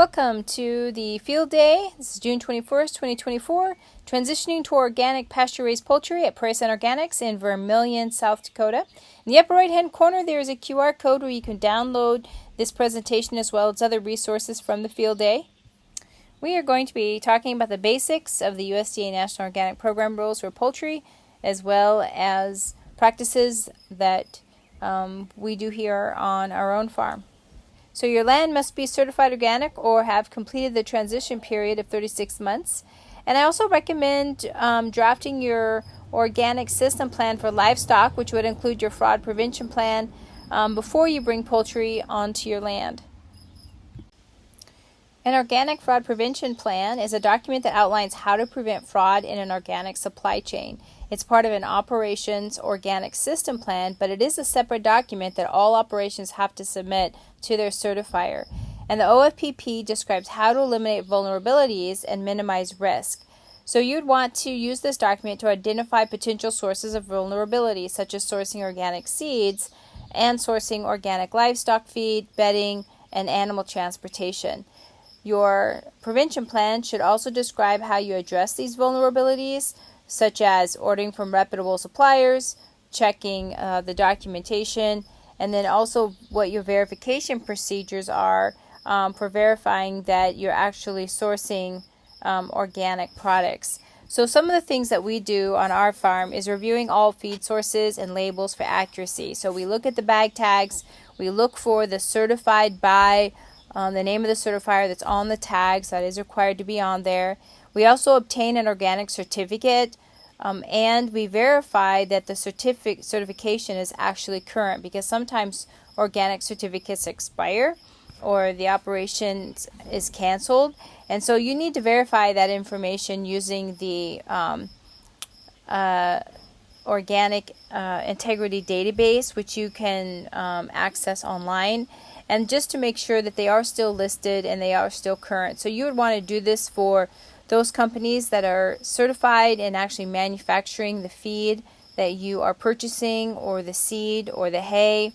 Welcome to the field day. This is June 21st, 2024. Transitioning to organic pasture-raised poultry at Prairie Sun Organics in Vermilion, South Dakota. In the upper right-hand corner, there is a QR code where you can download this presentation as well as other resources from the field day. We are going to be talking about the basics of the USDA National Organic Program rules for poultry, as well as practices that we do here on our own farm. So your land must be certified organic or have completed the transition period of 36 months. And I also recommend drafting your organic system plan for livestock, which would include your fraud prevention plan, before you bring poultry onto your land. An organic fraud prevention plan is a document that outlines how to prevent fraud in an organic supply chain. It's part of an operations organic system plan, but it is a separate document that all operations have to submit to their certifier. And the OFPP describes how to eliminate vulnerabilities and minimize risk. So you'd want to use this document to identify potential sources of vulnerability, such as sourcing organic seeds and sourcing organic livestock feed, bedding, and animal transportation. Your prevention plan should also describe how you address these vulnerabilities, such as ordering from reputable suppliers, checking the documentation, and then also what your verification procedures are for verifying that you're actually sourcing organic products. So some of the things that we do on our farm is reviewing all feed sources and labels for accuracy. So we look at the bag tags, we look for the certified by the name of the certifier that's on the tags, that is required to be on there. We also obtain an organic certificate, and we verify that the certification is actually current, because sometimes organic certificates expire or the operation is canceled. And so you need to verify that information using the organic integrity database, which you can access online, and just to make sure that they are still listed and they are still current. So you would want to do this for those companies that are certified in actually manufacturing the feed that you are purchasing, or the seed or the hay.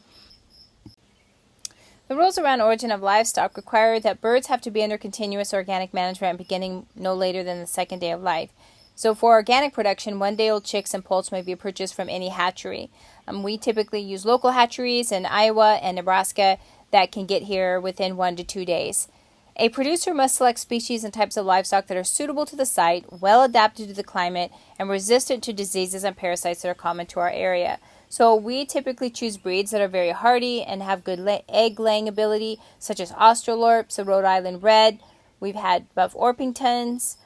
The rules around origin of livestock require that birds have to be under continuous organic management beginning no later than the second day of life. So for organic production, 1-day-old chicks and poults may be purchased from any hatchery. We typically use local hatcheries in Iowa and Nebraska that can get here within 1 to 2 days. A producer must select species and types of livestock that are suitable to the site, well adapted to the climate, and resistant to diseases and parasites that are common to our area. So we typically choose breeds that are very hardy and have good egg-laying ability, such as Australorps, the Rhode Island Red. We've had Buff Orpingtons,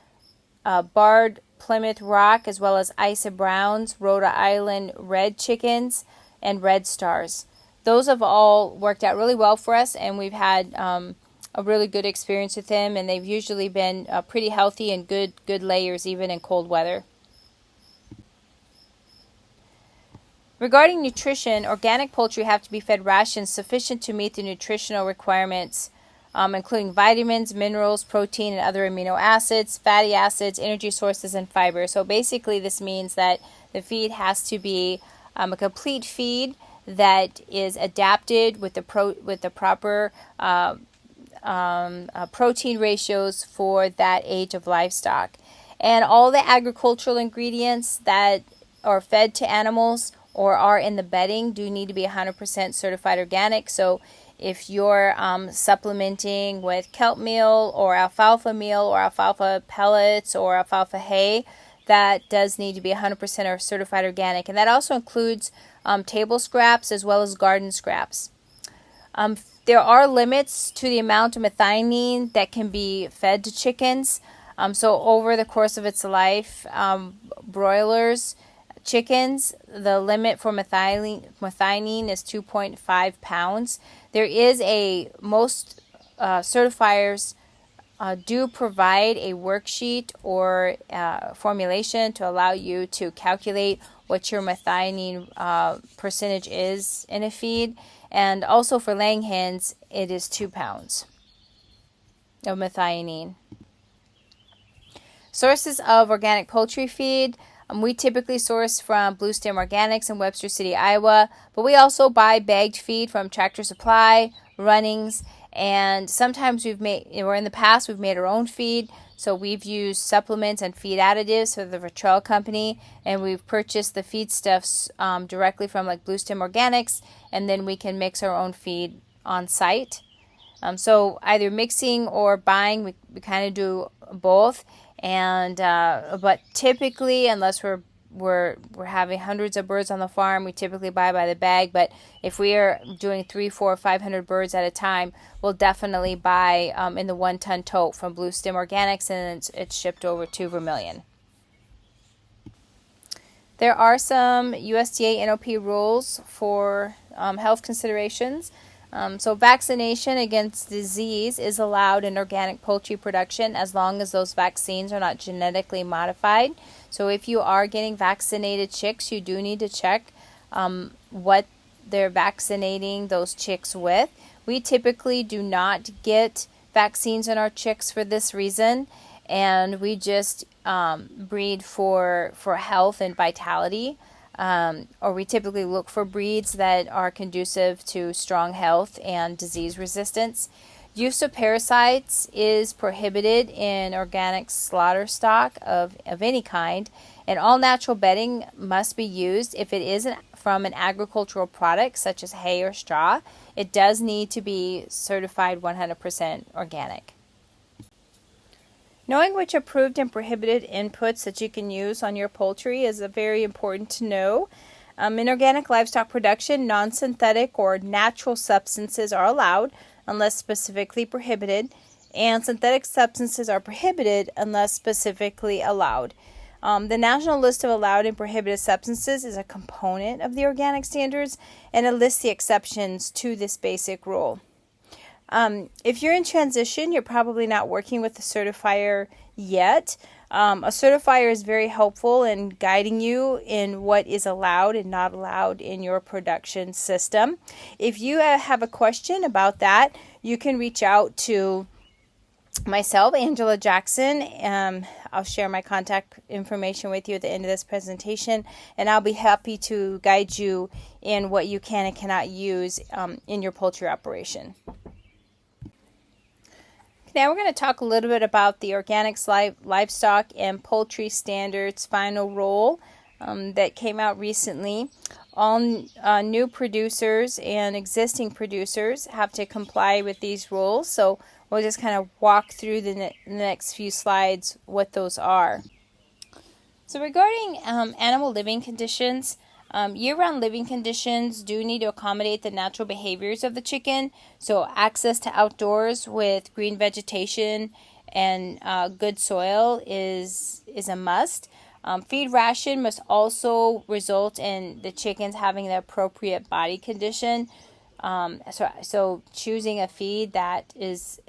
Barred Plymouth Rock, as well as Isa Browns, Rhode Island Red chickens, and Red Stars. Those have all worked out really well for us, and we've had a really good experience with them, and they've usually been pretty healthy and good layers even in cold weather. Regarding nutrition, organic poultry have to be fed rations sufficient to meet the nutritional requirements, including vitamins, minerals, protein, and other amino acids, fatty acids, energy sources, and fiber. So basically this means that the feed has to be a complete feed that is adapted with the proper protein ratios for that age of livestock. And all the agricultural ingredients that are fed to animals or are in the bedding do need to be 100% certified organic. So if you're supplementing with kelp meal or alfalfa pellets or alfalfa hay, that does need to be 100% certified organic. And that also includes table scraps as well as garden scraps. There are limits to the amount of methionine that can be fed to chickens. So over the course of its life, broilers, chickens, the limit for methionine is 2.5 pounds. There is most certifiers do provide a worksheet or formulation to allow you to calculate what your methionine percentage is in a feed. And also for laying hens, it is 2 pounds of methionine. Sources of organic poultry feed. We typically source from Blue Stem Organics in Webster City, Iowa, but we also buy bagged feed from Tractor Supply, Runnings, And sometimes or in the past, we've made our own feed. So we've used supplements and feed additives for the Vitrell company, and we've purchased the feedstuffs directly from like Bluestem Organics, and then we can mix our own feed on site. So either mixing or buying, we kind of do both. And but typically, unless we're having hundreds of birds on the farm, we typically buy by the bag. But if we are doing 300, 400, 500 birds at a time, we'll definitely buy in the 1-ton tote from Bluestem Organics, and it's shipped over to Vermilion. There are some USDA NOP rules for health considerations. So vaccination against disease is allowed in organic poultry production as long as those vaccines are not genetically modified. So if you are getting vaccinated chicks, you do need to check what they're vaccinating those chicks with. We typically do not get vaccines in our chicks for this reason, and we just breed for health and vitality. Or we typically look for breeds that are conducive to strong health and disease resistance. Use of parasites is prohibited in organic slaughter stock of any kind, and all natural bedding must be used. If it isn't from an agricultural product such as hay or straw, it does need to be certified 100% organic. Knowing which approved and prohibited inputs that you can use on your poultry is very important to know. In organic livestock production, non-synthetic or natural substances are allowed unless specifically prohibited, and synthetic substances are prohibited unless specifically allowed. The National List of Allowed and Prohibited Substances is a component of the organic standards, and it lists the exceptions to this basic rule. If you're in transition, you're probably not working with a certifier yet. A certifier is very helpful in guiding you in what is allowed and not allowed in your production system. If you have a question about that, you can reach out to myself, Angela Jackson. I'll share my contact information with you at the end of this presentation, and I'll be happy to guide you in what you can and cannot use in your poultry operation. Now we're going to talk a little bit about the Organics Livestock and Poultry Standards final rule that came out recently. All new producers and existing producers have to comply with these rules. So we'll just kind of walk through the next few slides what those are. So regarding animal living conditions, year-round living conditions do need to accommodate the natural behaviors of the chicken. So access to outdoors with green vegetation and good soil is a must. Feed ration must also result in the chickens having the appropriate body condition. So choosing a feed that is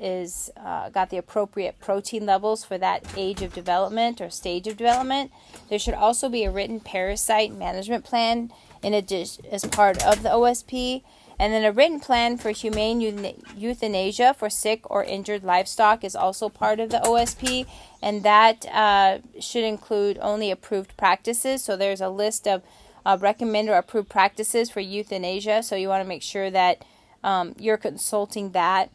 got the appropriate protein levels for that age of development or stage of development. There should also be a written parasite management plan in addition as part of the OSP, and then a written plan for humane euthanasia for sick or injured livestock is also part of the OSP, and that should include only approved practices. So there's a list of recommended or approved practices for euthanasia, so you want to make sure that you're consulting that.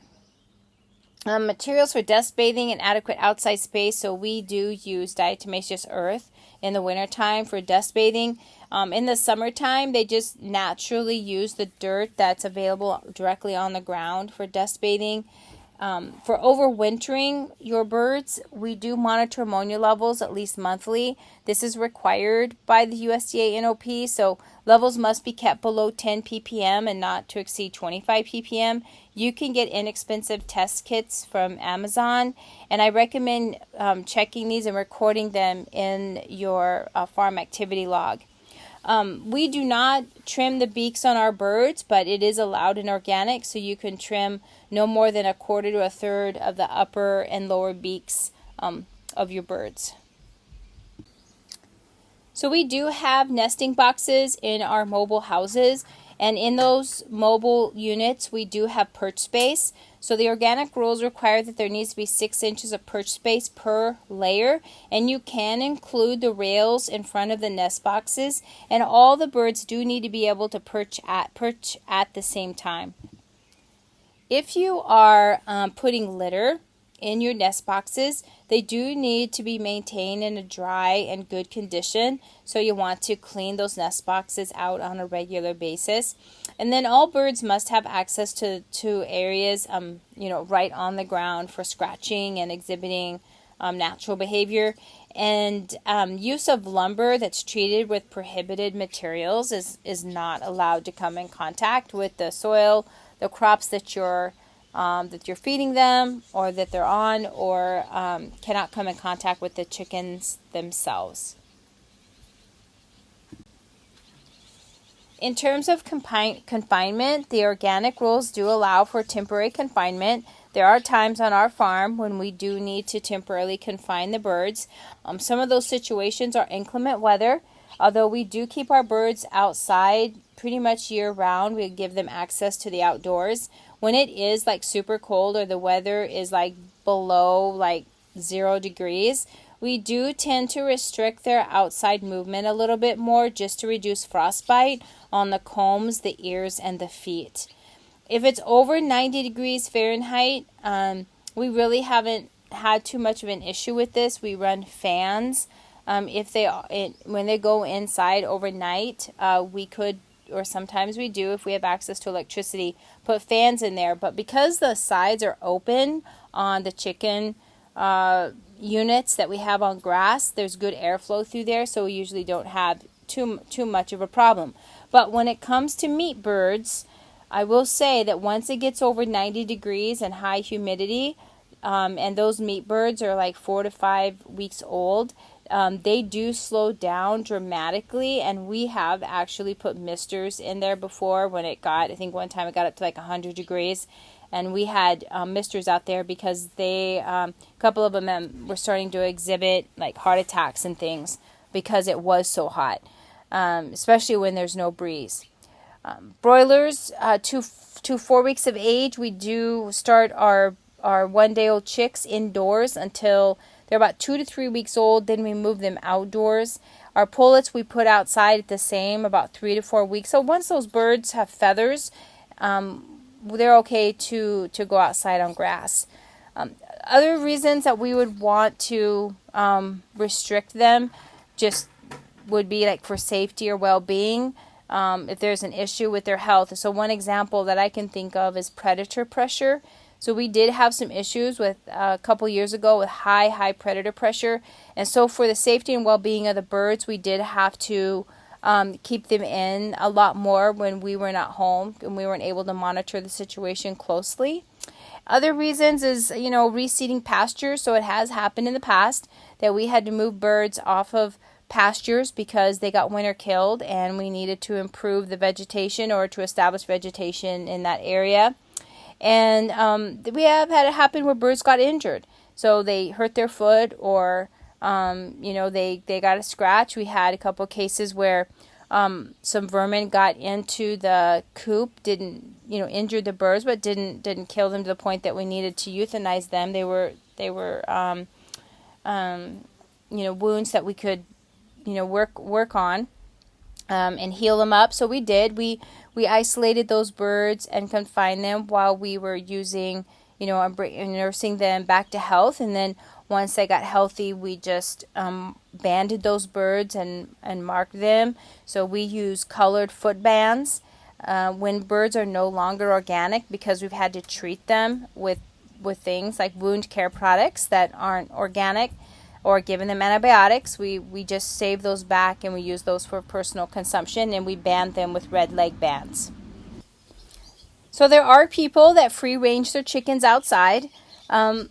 Materials for dust bathing and adequate outside space, so we do use diatomaceous earth in the wintertime for dust bathing. In the summertime, they just naturally use the dirt that's available directly on the ground for dust bathing. For overwintering your birds, we do monitor ammonia levels at least monthly. This is required by the USDA NOP, so levels must be kept below 10 ppm and not to exceed 25 ppm. You can get inexpensive test kits from Amazon, and I recommend checking these and recording them in your farm activity log. We do not trim the beaks on our birds, but it is allowed in organic, so you can trim no more than 1/4 to 1/3 of the upper and lower beaks of your birds. So we do have nesting boxes in our mobile houses, and in those mobile units we do have perch space. So the organic rules require that there needs to be 6 inches of perch space per layer, and you can include the rails in front of the nest boxes, and all the birds do need to be able to perch at the same time. If you are putting litter in your nest boxes, they do need to be maintained in a dry and good condition. So you want to clean those nest boxes out on a regular basis. And then all birds must have access to areas, right on the ground for scratching and exhibiting natural behavior. And use of lumber that's treated with prohibited materials is not allowed to come in contact with the soil, the crops that you're feeding them or that they're on, or cannot come in contact with the chickens themselves. In terms of confinement, the organic rules do allow for temporary confinement. There are times on our farm when we do need to temporarily confine the birds. Some of those situations are inclement weather. Although we do keep our birds outside pretty much year round, we give them access to the outdoors. When it is like super cold or the weather is like below like 0 degrees, we do tend to restrict their outside movement a little bit more just to reduce frostbite on the combs, the ears, and the feet. If it's over 90 degrees Fahrenheit, we really haven't had too much of an issue with this. We run fans. When they go inside overnight, we could, or sometimes we do if we have access to electricity, put fans in there. But because the sides are open on the chicken units that we have on grass, there's good airflow through there, so we usually don't have too much of a problem. But when it comes to meat birds, I will say that once it gets over 90 degrees and high humidity, and those meat birds are like 4 to 5 weeks old, they do slow down dramatically, and we have actually put misters in there before when I think one time it got up to like 100 degrees, and we had misters out there because a couple of them were starting to exhibit like heart attacks and things because it was so hot, especially when there's no breeze. Broilers, to 4 weeks of age, we do start our 1-day-old chicks indoors until they're about 2 to 3 weeks old. Then we move them outdoors. Our pullets we put outside at the same, about 3 to 4 weeks. So once those birds have feathers, they're okay to go outside on grass. Other reasons that we would want to restrict them just would be like for safety or well-being. If there's an issue with their health. So one example that I can think of is predator pressure. So we did have some issues with a couple years ago with high predator pressure. And so for the safety and well-being of the birds, we did have to keep them in a lot more when we were not home and we weren't able to monitor the situation closely. Other reasons is, reseeding pastures. So it has happened in the past that we had to move birds off of pastures because they got winter killed and we needed to improve the vegetation or to establish vegetation in that area. And we have had it happen where birds got injured. So they hurt their foot or, they got a scratch. We had a couple of cases where some vermin got into the coop, injured the birds, but didn't kill them to the point that we needed to euthanize them. They were wounds that we could work on and heal them up. So we did. We isolated those birds and confined them while we were using, nursing them back to health. And then once they got healthy, we just banded those birds and marked them. So we use colored foot bands when birds are no longer organic because we've had to treat them with things like wound care products that aren't organic, or giving them antibiotics. We just save those back and we use those for personal consumption, and we band them with red leg bands. So there are people that free range their chickens outside.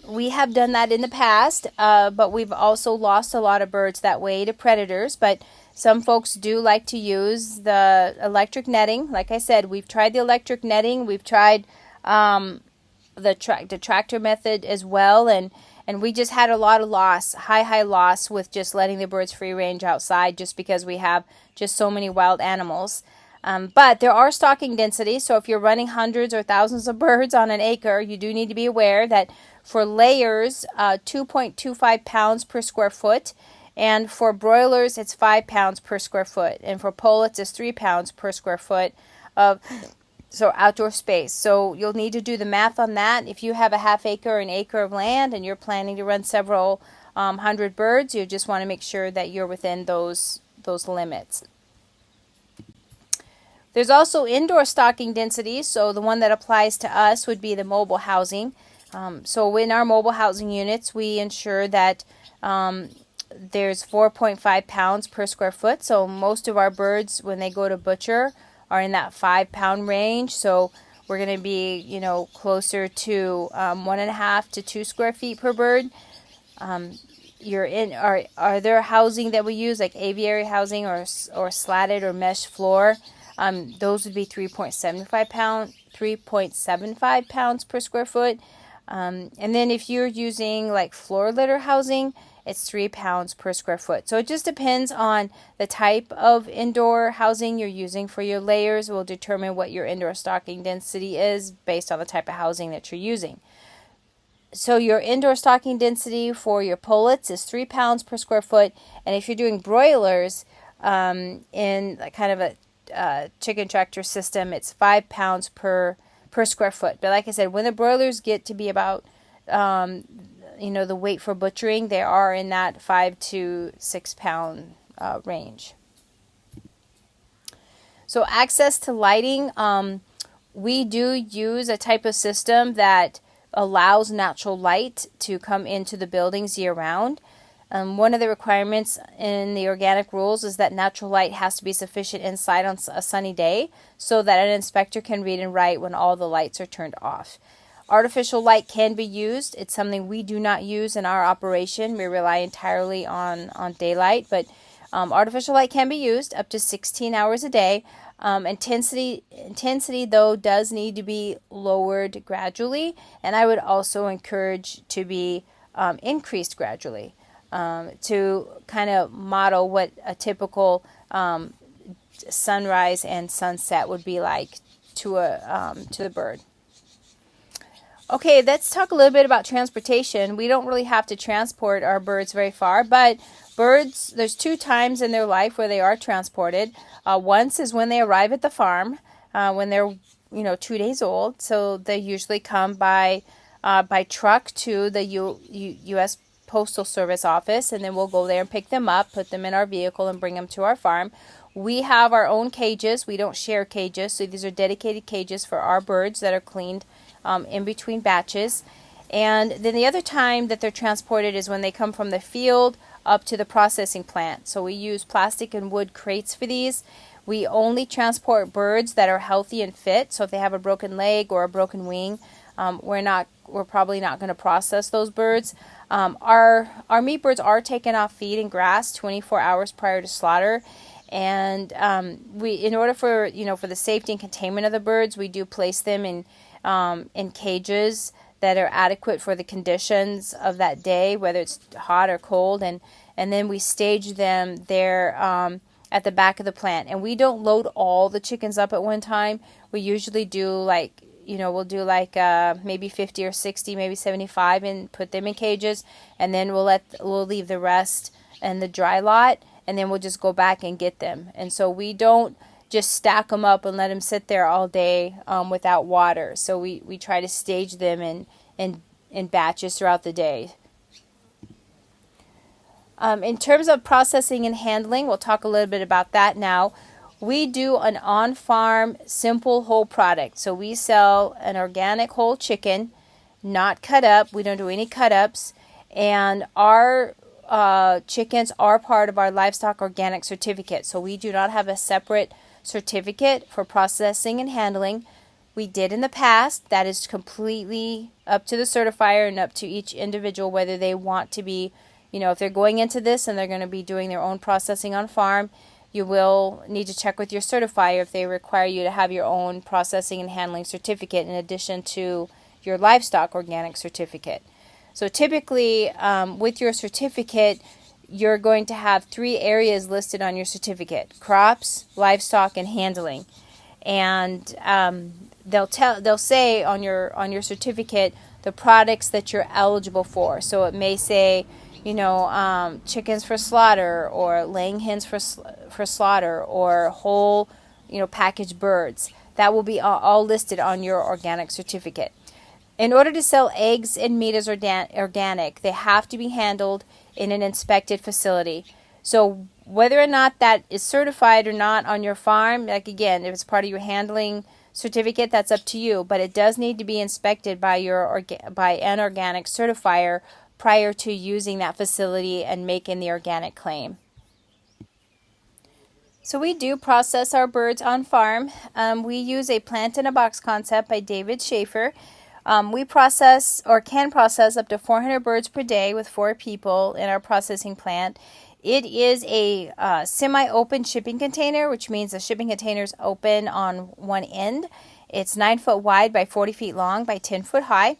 We have done that in the past, but we've also lost a lot of birds that way to predators. But some folks do like to use the electric netting. Like I said, we've tried the electric netting. We've tried the tractor method as well, and we just had a lot of loss, high loss with just letting the birds free range outside just because we have just so many wild animals. But there are stocking densities, so if you're running hundreds or thousands of birds on an acre, you do need to be aware that for layers, 2.25 pounds per square foot, and for broilers, it's 5 pounds per square foot, and for pullets, it's 3 pounds per square foot of So outdoor space. So you'll need to do the math on that. If you have a half acre or an acre of land and you're planning to run several hundred birds, you just want to make sure that you're within those limits. There's also indoor stocking density. So the one that applies to us would be the mobile housing. So in our mobile housing units, we ensure that there's 4.5 pounds per square foot. So most of our birds, when they go to butcher, are in that 5-pound range. So we're going to be, closer to 1.5 to 2 square feet per bird. Are there housing that we use, like aviary housing or slatted or mesh floor? Those would be 3.75 pounds per square foot. And then if you're using like floor litter housing, it's 3 pounds per square foot. So it just depends on the type of indoor housing you're using for your layers. Will determine what your indoor stocking density is based on the type of housing that you're using. So your indoor stocking density for your pullets is 3 pounds per square foot. And if you're doing broilers in kind of a chicken tractor system, it's 5 pounds per square foot. But like I said, when the broilers get to be about the weight for butchering, they are in that 5 to 6 pound range. So access to lighting, we do use a type of system that allows natural light to come into the buildings year round. One of the requirements in the organic rules is that natural light has to be sufficient inside on a sunny day so that an inspector can read and write when all the lights are turned off. Artificial light can be used. It's something we do not use in our operation. We rely entirely on daylight, but artificial light can be used up to 16 hours a day. Intensity though does need to be lowered gradually, and I would also encourage to be increased gradually to kind of model what a typical sunrise and sunset would be like to the bird. Okay, let's talk a little bit about transportation. We don't really have to transport our birds very far, but birds, there's 2 times in their life where they are transported. Once is when they arrive at the farm, when they're 2 days old. So they usually come by truck to the U.S. Postal Service office, and then we'll go there and pick them up, put them in our vehicle, and bring them to our farm. We have our own cages. We don't share cages, so these are dedicated cages for our birds that are cleaned in between batches. And then the other time that they're transported is when they come from the field up to the processing plant. So we use plastic and wood crates for these. We only transport birds that are healthy and fit. So if they have a broken leg or a broken wing, we're probably not going to process those birds. Our meat birds are taken off feed and grass 24 hours prior to slaughter. And in order for the safety and containment of the birds, we do place them in cages that are adequate for the conditions of that day, whether it's hot or cold, and then we stage them there at the back of the plant. And we don't load all the chickens up at one time. We usually do we'll do maybe 50 or 60, maybe 75, and put them in cages, and then we'll leave the rest in the dry lot, and then we'll just go back and get them. And so we don't just stack them up and let them sit there all day without water. So we try to stage them in batches throughout the day. In terms of processing and handling, we'll talk a little bit about that now. We do an on-farm simple whole product. So we sell an organic whole chicken, not cut up. We don't do any cut ups. And our chickens are part of our livestock organic certificate. So we do not have a separate certificate for processing and handling. We did in the past. That is completely up to the certifier and up to each individual whether they want to be, if they're going into this and they're going to be doing their own processing on farm, you will need to check with your certifier if they require you to have your own processing and handling certificate in addition to your livestock organic certificate. So typically with your certificate, you're going to have 3 areas listed on your certificate: crops, livestock, and handling. And they'll say on your certificate the products that you're eligible for. So it may say, chickens for slaughter, or laying hens for slaughter, or whole, packaged birds. that will be all listed on your organic certificate. In order to sell eggs and meat as organic, they have to be handled in an inspected facility. So whether or not that is certified or not on your farm, like again, if it's part of your handling certificate, that's up to you. But it does need to be inspected by an organic certifier prior to using that facility and making the organic claim. So we do process our birds on farm. We use a plant-in-a-box concept by David Schaefer. We process or can process up to 400 birds per day with 4 people in our processing plant. It is a semi-open shipping container, which means the shipping container is open on one end. It's 9 foot wide by 40 feet long by 10 foot high.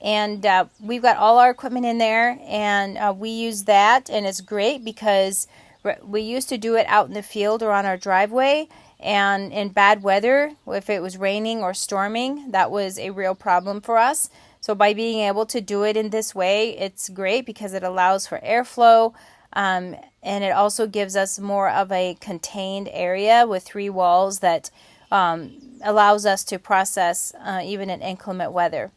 And we've got all our equipment in there, and we use that, and it's great because we used to do it out in the field or on our driveway, and in bad weather, if it was raining or storming, that was a real problem for us. So by being able to do it in this way, it's great because it allows for airflow, and it also gives us more of a contained area with 3 walls that allows us to process even in inclement weather.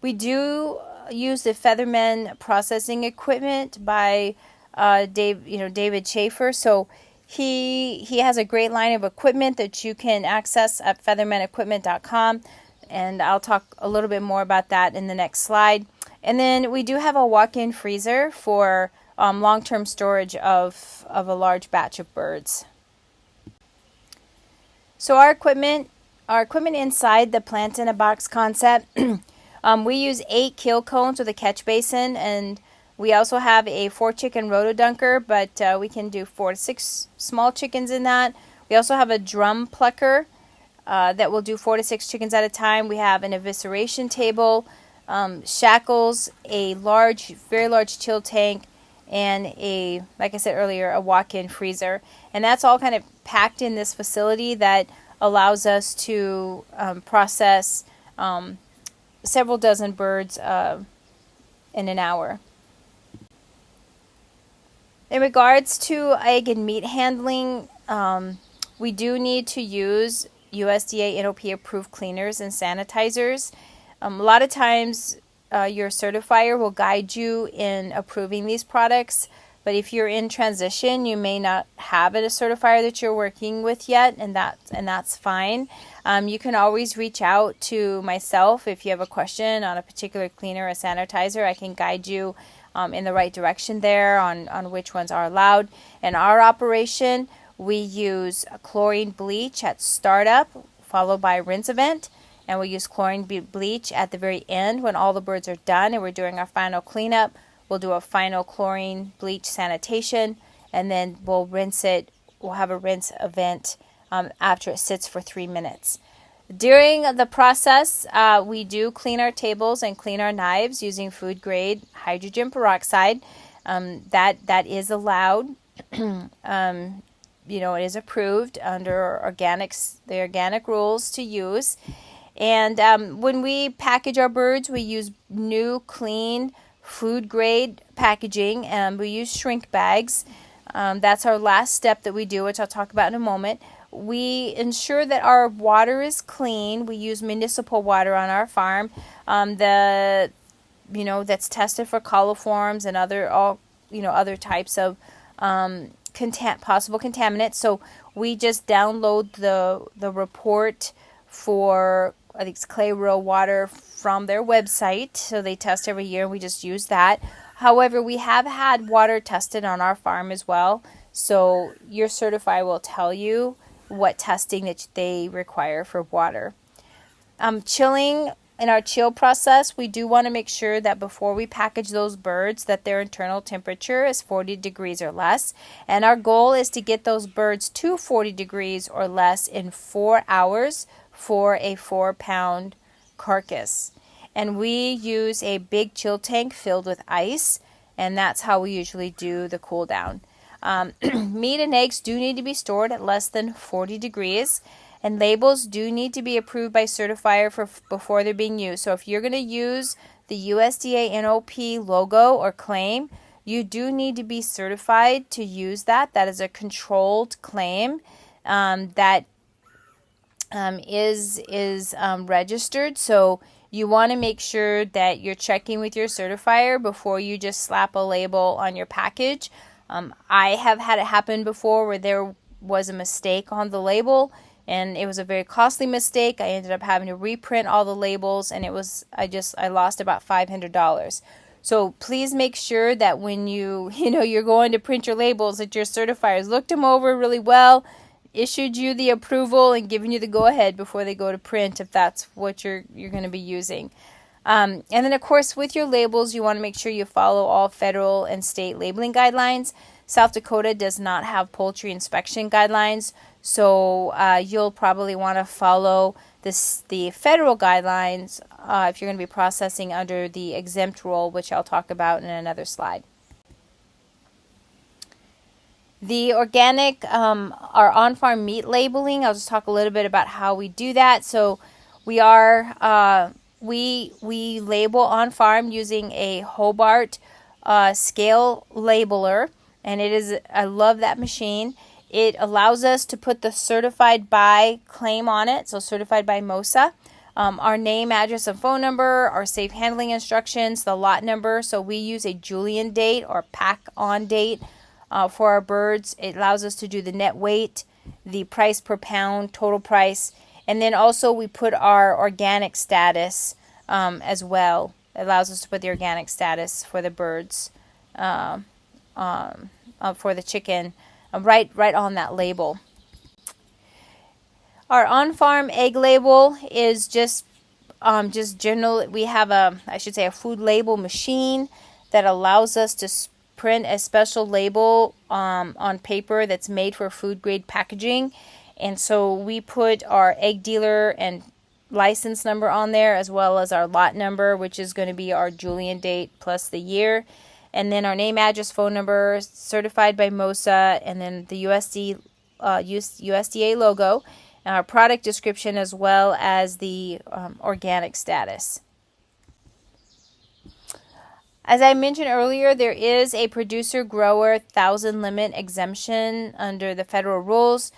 We do use the Featherman processing equipment by David Schaefer. So he has a great line of equipment that you can access at feathermanequipment.com, and I'll talk a little bit more about that in the next slide. And then we do have a walk-in freezer for long-term storage of a large batch of birds. So our equipment inside the plant-in-a-box concept, we use 8 kill cones with a catch basin, and we also have a 4 chicken rotodunker, but we can do 4 to 6 small chickens in that. We also have a drum plucker that will do 4 to 6 chickens at a time. We have an evisceration table, shackles, a very large chill tank, and like I said earlier, a walk-in freezer. And that's all kind of packed in this facility that allows us to process several dozen birds in an hour. In regards to egg and meat handling, we do need to use USDA NOP approved cleaners and sanitizers. A lot of times your certifier will guide you in approving these products, but if you're in transition, you may not have a certifier that you're working with yet, and that's fine. You can always reach out to myself if you have a question on a particular cleaner or sanitizer. I can guide you in the right direction there on which ones are allowed. In our operation, we use chlorine bleach at startup, followed by rinse event, and we use chlorine bleach at the very end when all the birds are done and we're doing our final cleanup. We'll do a final chlorine bleach sanitation, and then we'll rinse it. We'll have a rinse event after it sits for 3 minutes. During the process, we do clean our tables and clean our knives using food grade hydrogen peroxide. That is allowed. It is approved under the organic rules to use. And when we package our birds, we use new, clean, food grade packaging, and we use shrink bags. That's our last step that we do, which I'll talk about in a moment. We ensure that our water is clean. We use municipal water on our farm that's tested for coliforms and other types of possible contaminants. So we just download the report for, I think it's clay rural water, from their website. So they test every year, and we just use that. However, we have had water tested on our farm as well. So your certifier will tell you what testing that they require for water. Chilling, in our chill process, we do want to make sure that before we package those birds that their internal temperature is 40 degrees or less. And our goal is to get those birds to 40 degrees or less in 4 hours for a 4-pound carcass. And we use a big chill tank filled with ice, and that's how we usually do the cool down. Meat and eggs do need to be stored at less than 40 degrees, and labels do need to be approved by certifier before they're being used. So if you're going to use the USDA NOP logo or claim, you do need to be certified to use that. That is a controlled claim that is registered. So you want to make sure that you're checking with your certifier before you just slap a label on your package. I have had it happen before where there was a mistake on the label, and it was a very costly mistake. I ended up having to reprint all the labels, and I lost about $500. So please make sure that when you're going to print your labels, that your certifiers looked them over really well, issued you the approval, and given you the go-ahead before they go to print if that's what you're going to be using. And then, of course, with your labels, you want to make sure you follow all federal and state labeling guidelines. South Dakota does not have poultry inspection guidelines, so you'll probably want to follow the federal guidelines if you're going to be processing under the exempt rule, which I'll talk about in another slide. The organic, our on-farm meat labeling, I'll just talk a little bit about how we do that. So we label on-farm using a Hobart scale labeler, and I love that machine. It allows us to put the certified by claim on it, so certified by MOSA. Our name, address, and phone number, our safe handling instructions, the lot number. So we use a Julian date or pack on date for our birds. It allows us to do the net weight, the price per pound, total price, and then also we put our organic status as well. It allows us to put the organic status for the birds, for the chicken, right on that label. Our on-farm egg label is just general. We have a food label machine that allows us to print a special label on paper that's made for food grade packaging. And so we put our egg dealer and license number on there, as well as our lot number, which is going to be our Julian date plus the year. And then our name, address, phone number, certified by MOSA, and then the USDA logo, and our product description, as well as the organic status. As I mentioned earlier, there is a producer-grower 1,000 limit exemption under the federal rules.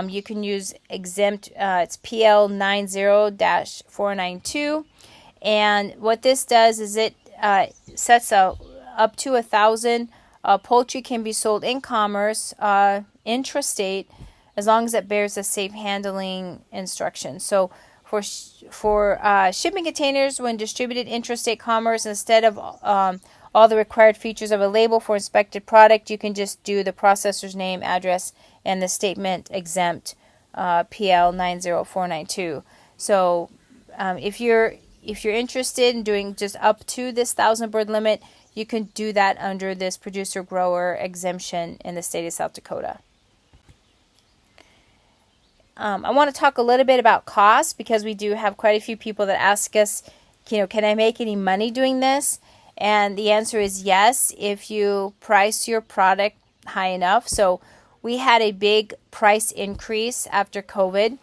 You can use exempt, it's PL 90-492. And what this does is it sets up to 1,000. Poultry can be sold in commerce, intrastate, as long as it bears a safe handling instruction. So for shipping containers, when distributed intrastate commerce, instead of all the required features of a label for inspected product, you can just do the processor's name, address, and the statement exempt, PL 90492. So if you're interested in doing just up to this 1,000 bird limit, you can do that under this producer-grower exemption in the state of South Dakota. I want to talk a little bit about cost, because we do have quite a few people that ask us, can I make any money doing this? And the answer is yes, if you price your product high enough. So we had a big price increase after COVID.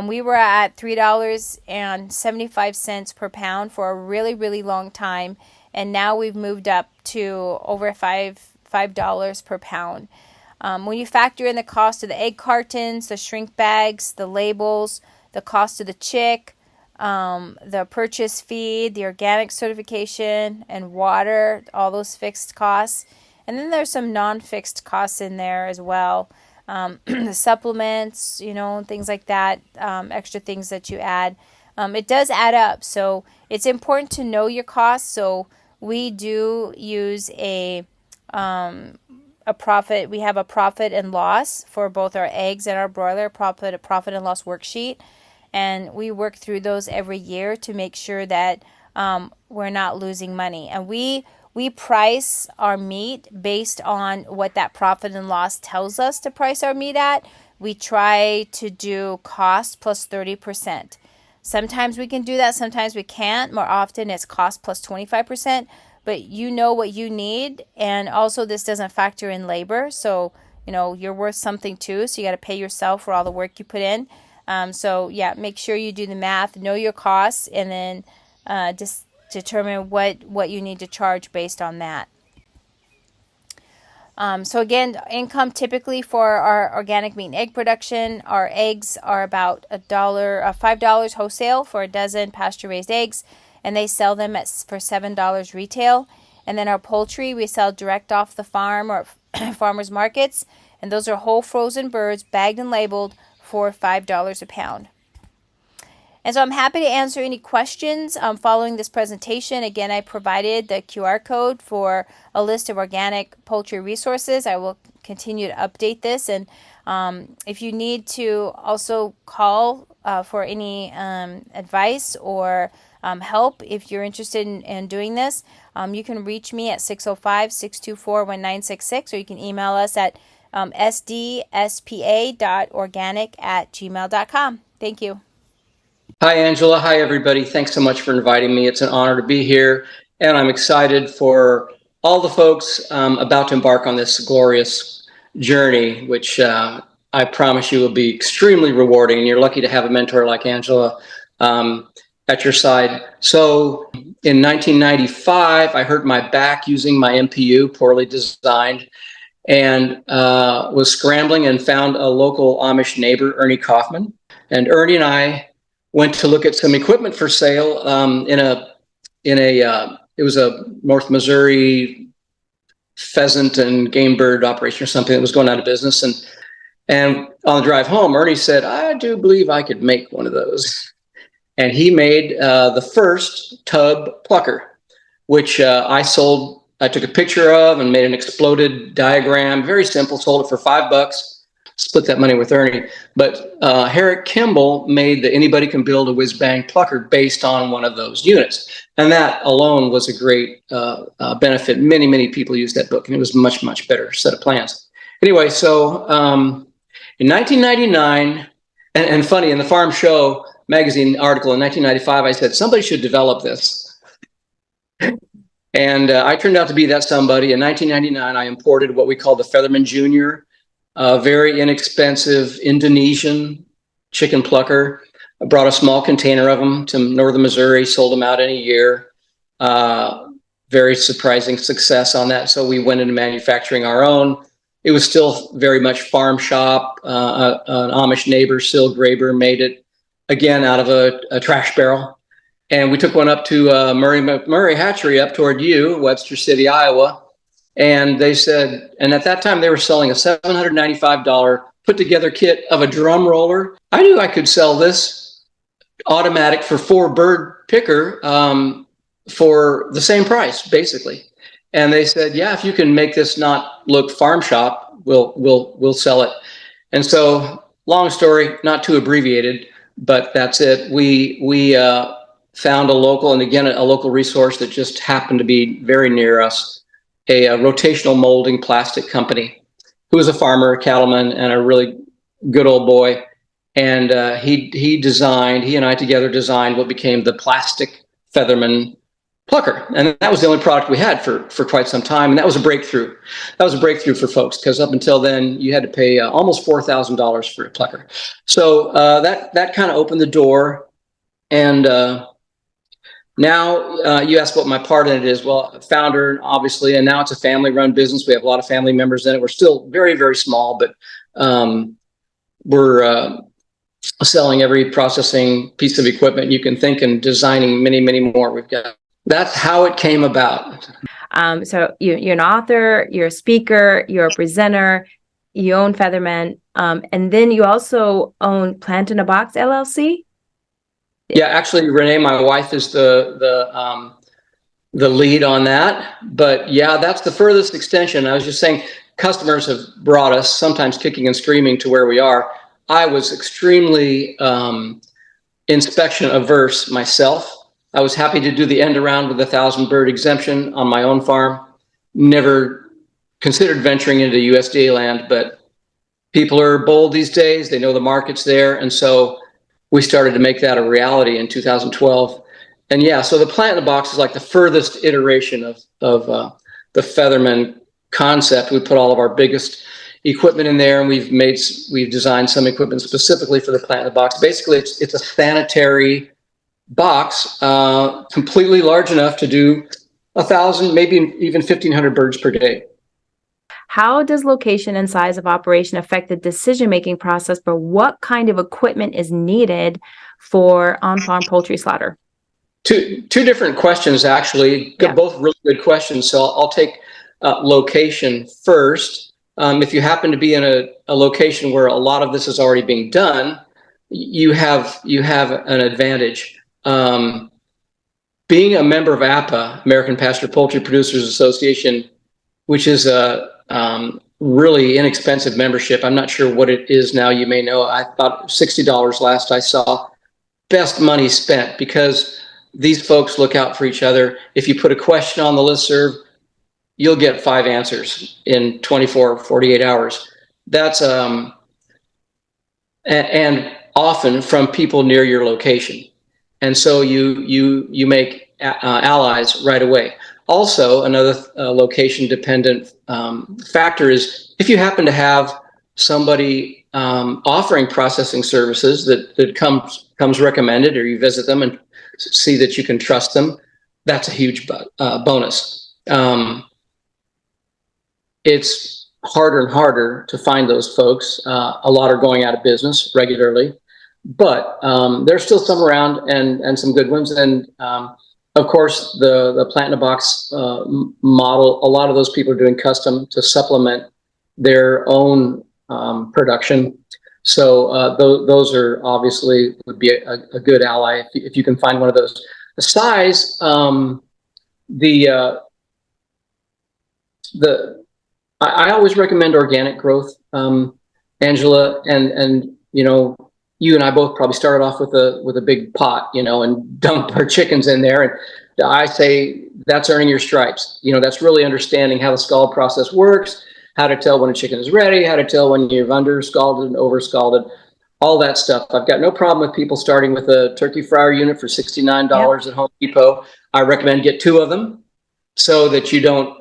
We were at $3.75 per pound for a really, really long time. And now we've moved up to over $5 per pound. When you factor in the cost of the egg cartons, the shrink bags, the labels, the cost of the chick, the purchase feed, the organic certification, and water, all those fixed costs. And then there's some non-fixed costs in there as well. The supplements, things like that, extra things that you add. It does add up. So it's important to know your costs. So we do use a profit. We have a profit and loss for both our eggs and our broiler, a profit and loss worksheet. And we work through those every year to make sure that we're not losing money. And we price our meat based on what that profit and loss tells us to price our meat at. We try to do cost plus 30%. Sometimes we can do that, sometimes we can't. More often it's cost plus 25%. But you know what you need, and also this doesn't factor in labor. So, you're worth something too, so you got to pay yourself for all the work you put in. So yeah, make sure you do the math, know your costs, and then just determine what you need to charge based on that. So again, income typically for our organic meat and egg production, our eggs are about $5 wholesale for a dozen pasture-raised eggs, and they sell them for $7 retail. And then our poultry, we sell direct off the farm or farmers markets, and those are whole frozen birds bagged and labeled for $5 a pound. And so I'm happy to answer any questions following this presentation. Again, I provided the QR code for a list of organic poultry resources. I will continue to update this. And if you need to also call for any advice or help, if you're interested in doing this, you can reach me at 605-624-1966, or you can email us at sdspa.organic@gmail.com. Thank you. Hi, Angela. Hi, everybody. Thanks so much for inviting me. It's an honor to be here, and I'm excited for all the folks about to embark on this glorious journey, which I promise you will be extremely rewarding, and you're lucky to have a mentor like Angela at your side. So in 1995, I hurt my back using my MPU, poorly designed, and was scrambling and found a local Amish neighbor, Ernie Kaufman. And Ernie and I went to look at some equipment for sale it was a North Missouri pheasant and game bird operation or something that was going out of business. And on the drive home, Ernie said, I do believe I could make one of those. And he made the first tub plucker, which I took a picture of and made an exploded diagram, very simple, sold it for $5. Split that money with Ernie. But Herrick Kimball made the Anybody Can Build a Whiz Bang plucker based on one of those units. And that alone was a great benefit. Many, many people used that book, and it was a much, much better set of plans. Anyway, so in 1999, and funny, in the Farm Show magazine article in 1995, I said, somebody should develop this. And I turned out to be that somebody. In 1999, I imported what we call the Featherman Junior, a very inexpensive Indonesian chicken plucker. I brought a small container of them to northern Missouri, sold them out in a year. Very surprising success on that. So we went into manufacturing our own. It was still very much farm shop. An Amish neighbor, Sil Graber, made it again out of a trash barrel. And we took one up to Murray Hatchery up toward Webster City, Iowa. And they said, and at that time they were selling a $795 put together kit of a drum roller. I knew I could sell this automatic for 4-bird picker for the same price, basically. And they said, yeah, if you can make this not look farm shop, we'll sell it. And so, long story, not too abbreviated, but that's it. We found a local resource that just happened to be very near us. A rotational molding plastic company who was a farmer, a cattleman, and a really good old boy. And he and I together designed what became the plastic Featherman plucker. And that was the only product we had for quite some time. And that was a breakthrough. That was a breakthrough for folks, because up until then, you had to pay almost $4,000 for a plucker. So that kind of opened the door. And now you asked what my part in it is. Well, founder, obviously, and now it's a family-run business. We have a lot of family members in it. We're still very, very small, but we're selling every processing piece of equipment you can think and designing many, many more. That's how it came about. So you're an author, you're a speaker, you're a presenter, you own Featherman, and then you also own Plant in a Box LLC. Yeah, actually, Renee, my wife, is the lead on that. But yeah, that's the furthest extension. I was just saying, customers have brought us, sometimes kicking and screaming, to where we are. I was extremely inspection averse myself. I was happy to do the end around with 1,000-bird exemption on my own farm. Never considered venturing into USDA land, but people are bold these days. They know the market's there, and so we started to make that a reality in 2012. And yeah, so the Plant in a Box is like the furthest iteration of the Featherman concept. We put all of our biggest equipment in there, and we've designed some equipment specifically for the Plant in a Box. Basically, it's a sanitary box, completely large enough to do 1,000, maybe even 1,500 birds per day. how does location and size of operation affect the decision-making process for what kind of equipment is needed for on-farm poultry slaughter? Two different questions, actually, Yeah. both really good questions. So I'll take location first. If you happen to be in a location where a lot of this is already being done, you have an advantage. Being a member of APA, American Pasture Poultry Producers Association, which is a really inexpensive membership. I'm not sure what it is now. You may know. I thought $60 last I saw. Best money spent, because these folks look out for each other. If you put a question on the listserv, you'll get 5 answers in 24, 48 hours. That's and often from people near your location. And so you make allies right away. Also, another location dependent factor is if you happen to have somebody offering processing services that comes recommended, or you visit them and see that you can trust them, that's a huge bonus. It's harder and harder to find those folks. A lot are going out of business regularly, but there's still some around, and some good ones. And of course, the plant-in-a-box model, a lot of those people are doing custom to supplement their own production. So those are obviously would be a good ally if you can find one of those. The size, I always recommend organic growth, Angela, and you know, you and I both probably started off with a big pot, you know, and dumped our chickens in there. And I say that's earning your stripes. You know, that's really understanding how the scald process works, how to tell when a chicken is ready, how to tell when you've under scalded and over scalded, all that stuff. I've got no problem with people starting with a turkey fryer unit for $69 at Home Depot. I recommend get 2 of them so that you don't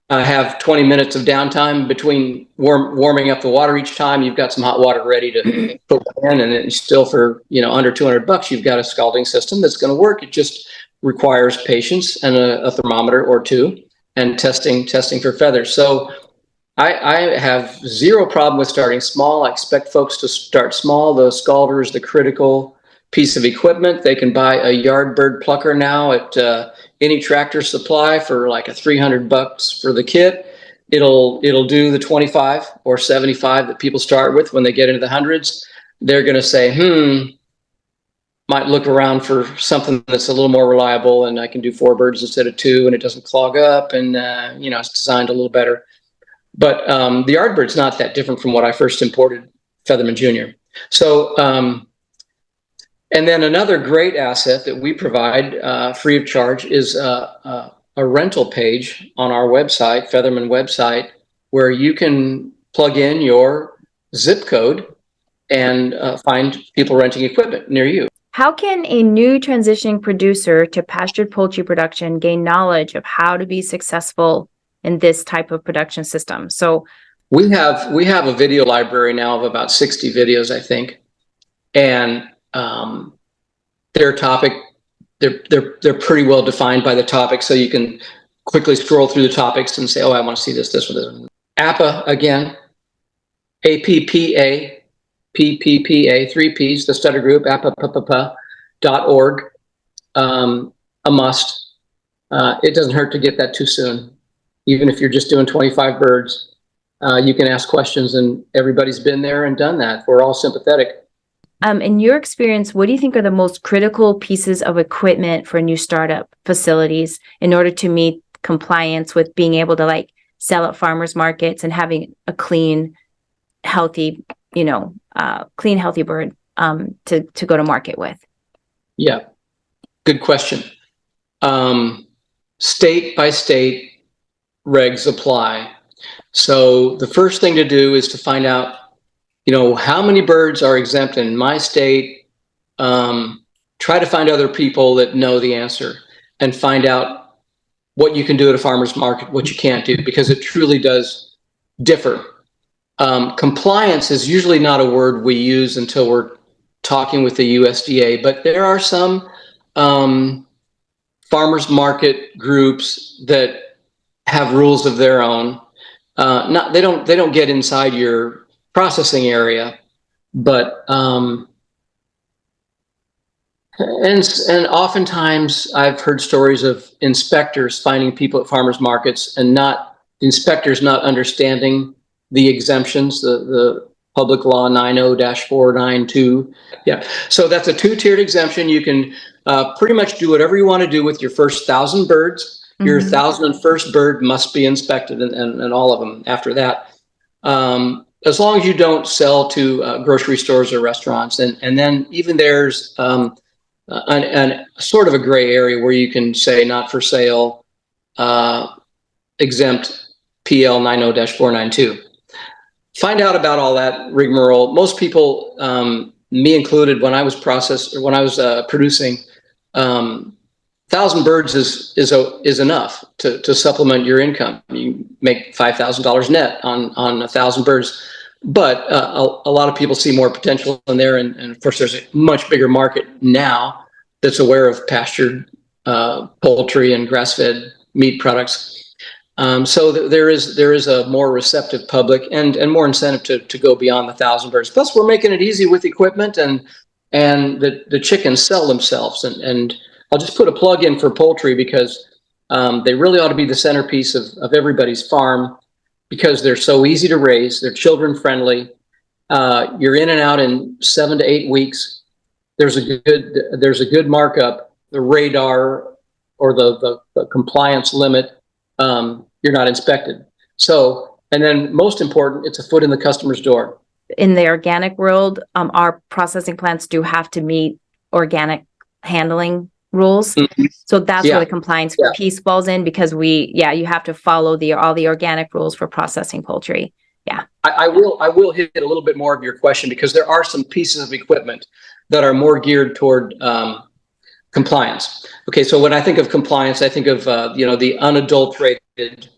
have 20 minutes of downtime between warming up the water each time. You've got some hot water ready to put in, and it's still for, you know, under $200, you've got a scalding system that's going to work. It just requires patience and a thermometer or 2 and testing for feathers. So I have zero problem with starting small. I expect folks to start small. The scalder is the critical piece of equipment. They can buy a yard bird plucker now at any Tractor Supply for like $300 for the kit. It'll do the 25 or 75 that people start with. When they get into the hundreds, they're going to say, might look around for something that's a little more reliable, and I can do 4 birds instead of 2, and it doesn't clog up, and you know, it's designed a little better. But the yard bird's not that different from what I first imported, Featherman Jr. So and then another great asset that we provide free of charge is a rental page on our website, Featherman website, where you can plug in your zip code and find people renting equipment near you. How can a new transitioning producer to pastured poultry production gain knowledge of how to be successful in this type of production system? So we have a video library now of about 60 videos, I think, and their topic, they're pretty well defined by the topic, so you can quickly scroll through the topics and say, oh, I want to see this one, this one. APA, again, APPA, PPPA, 3 Ps, the study group, APAPPA.org, a must. It doesn't hurt to get that too soon. Even if you're just doing 25 birds, you can ask questions, and everybody's been there and done that. We're all sympathetic. In your experience, what do you think are the most critical pieces of equipment for new startup facilities in order to meet compliance with being able to like sell at farmers markets and having a clean, healthy, healthy bird to go to market with? Yeah, good question. State by state regs apply. So the first thing to do is to find out, you know, how many birds are exempt in my state. Try to find other people that know the answer and find out what you can do at a farmer's market, what you can't do, because it truly does differ. Compliance is usually not a word we use until we're talking with the USDA, but there are some farmers market groups that have rules of their own. they don't get inside your processing area, but and oftentimes I've heard stories of inspectors finding people at farmers markets and inspectors not understanding the exemptions, the public law 90-492. Yeah, so that's a two-tiered exemption. You can pretty much do whatever you want to do with your first 1,000 birds. Your 1,001st bird must be inspected, and all of them after that. As long as you don't sell to grocery stores or restaurants, and then even there's an sort of a gray area where you can say not for sale, exempt PL 90-492. Find out about all that rigmarole. Most people, me included, when I was producing, 1,000 birds is enough to supplement your income. You make $5,000 net on 1,000 birds, but a lot of people see more potential in there, and of course there's a much bigger market now that's aware of pastured poultry and grass-fed meat products. So there is a more receptive public and more incentive to go beyond the 1,000 birds. Plus, we're making it easy with equipment, and the chickens sell themselves. And I'll just put a plug in for poultry because they really ought to be the centerpiece of everybody's farm because they're so easy to raise. They're children friendly. You're in and out in 7 to 8 weeks. There's a good markup. The radar or the compliance limit. You're not inspected. So, and then most important, it's a foot in the customer's door. In the organic world, our processing plants do have to meet organic handling rules. So that's where the compliance piece falls in, because you have to follow all the organic rules for processing poultry. Yeah. I will hit a little bit more of your question, because there are some pieces of equipment that are more geared toward compliance. Okay, so when I think of compliance, I think of the unadulterated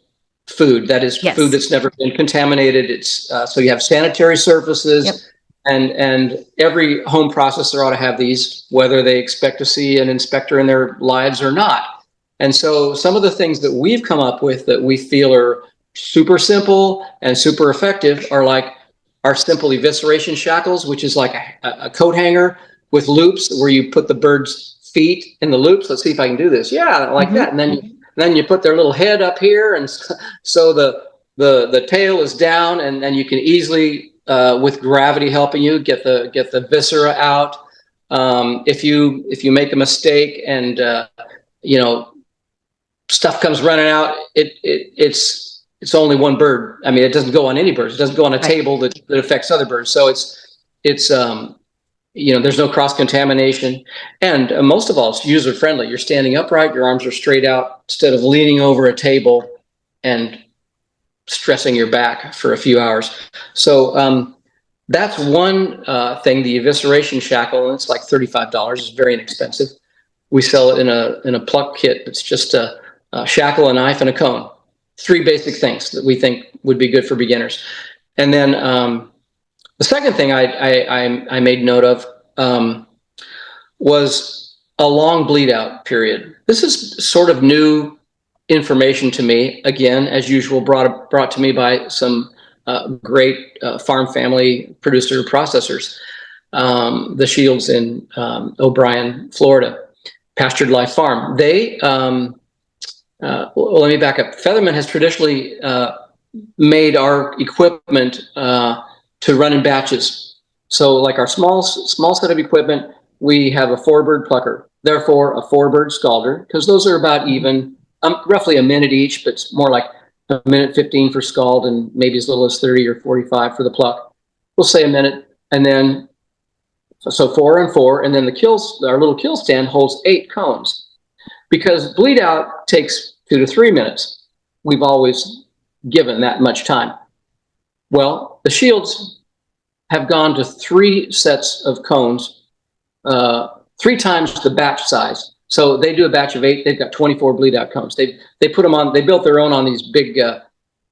food. That is food that's never been contaminated. It's so you have sanitary surfaces, and every home processor ought to have these, whether they expect to see an inspector in their lives or not. And so some of the things that we've come up with that we feel are super simple and super effective are like our simple evisceration shackles, which is like a coat hanger with loops where you put the bird's feet in the loops. Let's see if I can do this. Yeah, like that. And then you put their little head up here, and so the tail is down, and then you can easily, with gravity helping you, get the viscera out. If you make a mistake and stuff comes running out, it's only one bird. I mean, it doesn't go on any birds. It doesn't go on a table that affects other birds. So it's there's no cross-contamination, and most of all, it's user-friendly. You're standing upright, your arms are straight out, instead of leaning over a table and stressing your back for a few hours. So that's one thing, the evisceration shackle, and it's like $35. It's very inexpensive. We sell it in a pluck kit. It's just a shackle, a knife, and a cone. 3 basic things that we think would be good for beginners. And then the second thing I made note of was a long bleed out period. This is sort of new information to me. Again, as usual, brought to me by some great farm family producer processors, the Shields in O'Brien, Florida, Pastured Life Farm. They let me back up. Featherman has traditionally made our equipment to run in batches. So like our small set of equipment, we have a 4-bird plucker, therefore a 4-bird scalder, because those are about even, roughly a minute each, but it's more like a minute 15 for scald and maybe as little as 30 or 45 for the pluck. We'll say a minute, and then, so 4 and 4, and then our little kill stand holds 8 cones. Because bleed out takes 2 to 3 minutes. We've always given that much time. Well, the Shields have gone to 3 sets of cones, 3 times the batch size. So they do a batch of 8. They've got 24 bleed out cones. They put them on. They built their own on these big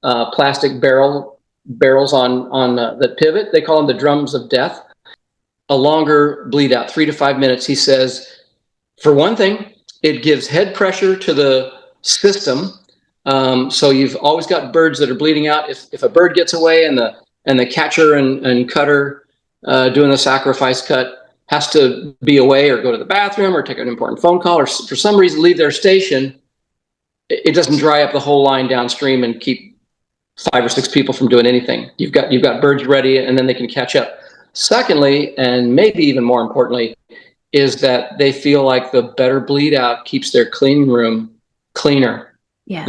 plastic barrels on that pivot. They call them the drums of death. A longer bleed out, 3 to 5 minutes. He says, for one thing, it gives head pressure to the system. So you've always got birds that are bleeding out. If a bird gets away and the catcher and cutter doing the sacrifice cut has to be away or go to the bathroom or take an important phone call or for some reason leave their station, it doesn't dry up the whole line downstream and keep 5 or 6 people from doing anything. You've got birds ready, and then they can catch up. Secondly, and maybe even more importantly, is that they feel like the better bleed out keeps their cleaning room cleaner. Yes.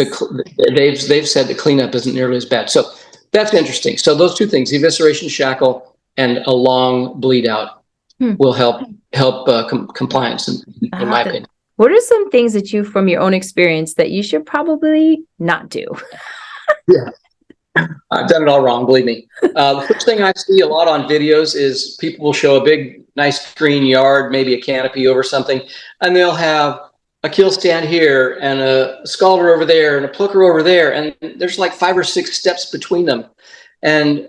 They've said the cleanup isn't nearly as bad. So that's interesting. So those two things, evisceration shackle and a long bleed out, will help compliance in my opinion. What are some things that you, from your own experience, that you should probably not do? Yeah, I've done it all wrong, believe me. The first thing I see a lot on videos is people will show a big, nice green yard, maybe a canopy over something, and they'll have a kill stand here and a scalder over there and a plucker over there, and there's like 5 or 6 steps between them, and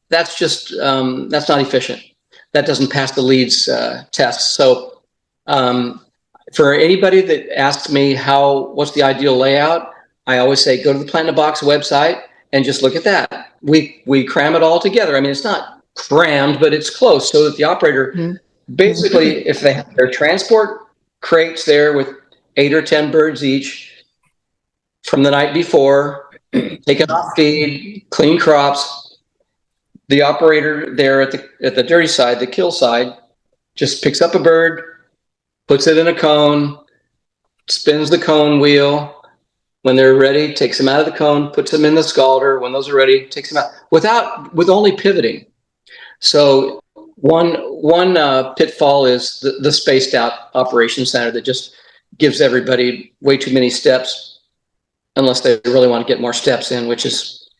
that's just that's not efficient. That doesn't pass the leads test. So for anybody that asks me what's the ideal layout, I always say go to the Plant in a Box website and just look at that. We cram it all together. I mean, it's not crammed, but it's close, so that the operator basically, if they have their transport crates there with 8 or 10 birds each from the night before, taking off feed, clean crops, the operator there at the dirty side, the kill side, just picks up a bird, puts it in a cone, spins the cone wheel. When they're ready, takes them out of the cone, puts them in the scalder. When those are ready, takes them out with only pivoting. So one pitfall is the spaced out operation center that just gives everybody way too many steps, unless they really want to get more steps in, which is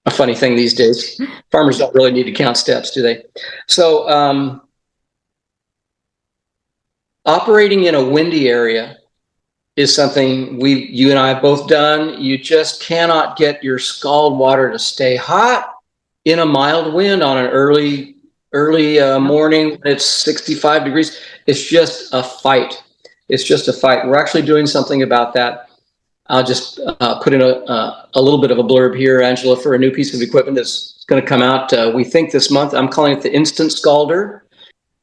a funny thing these days. Farmers don't really need to count steps, do they? So operating in a windy area is something you and I have both done. You just cannot get your scald water to stay hot in a mild wind on an early morning when it's 65 degrees. It's just a fight. It's just a fight. We're actually doing something about that. I'll just put in a little bit of a blurb here, Angela, for a new piece of equipment that's going to come out, we think, this month. I'm calling it the Instant Scalder.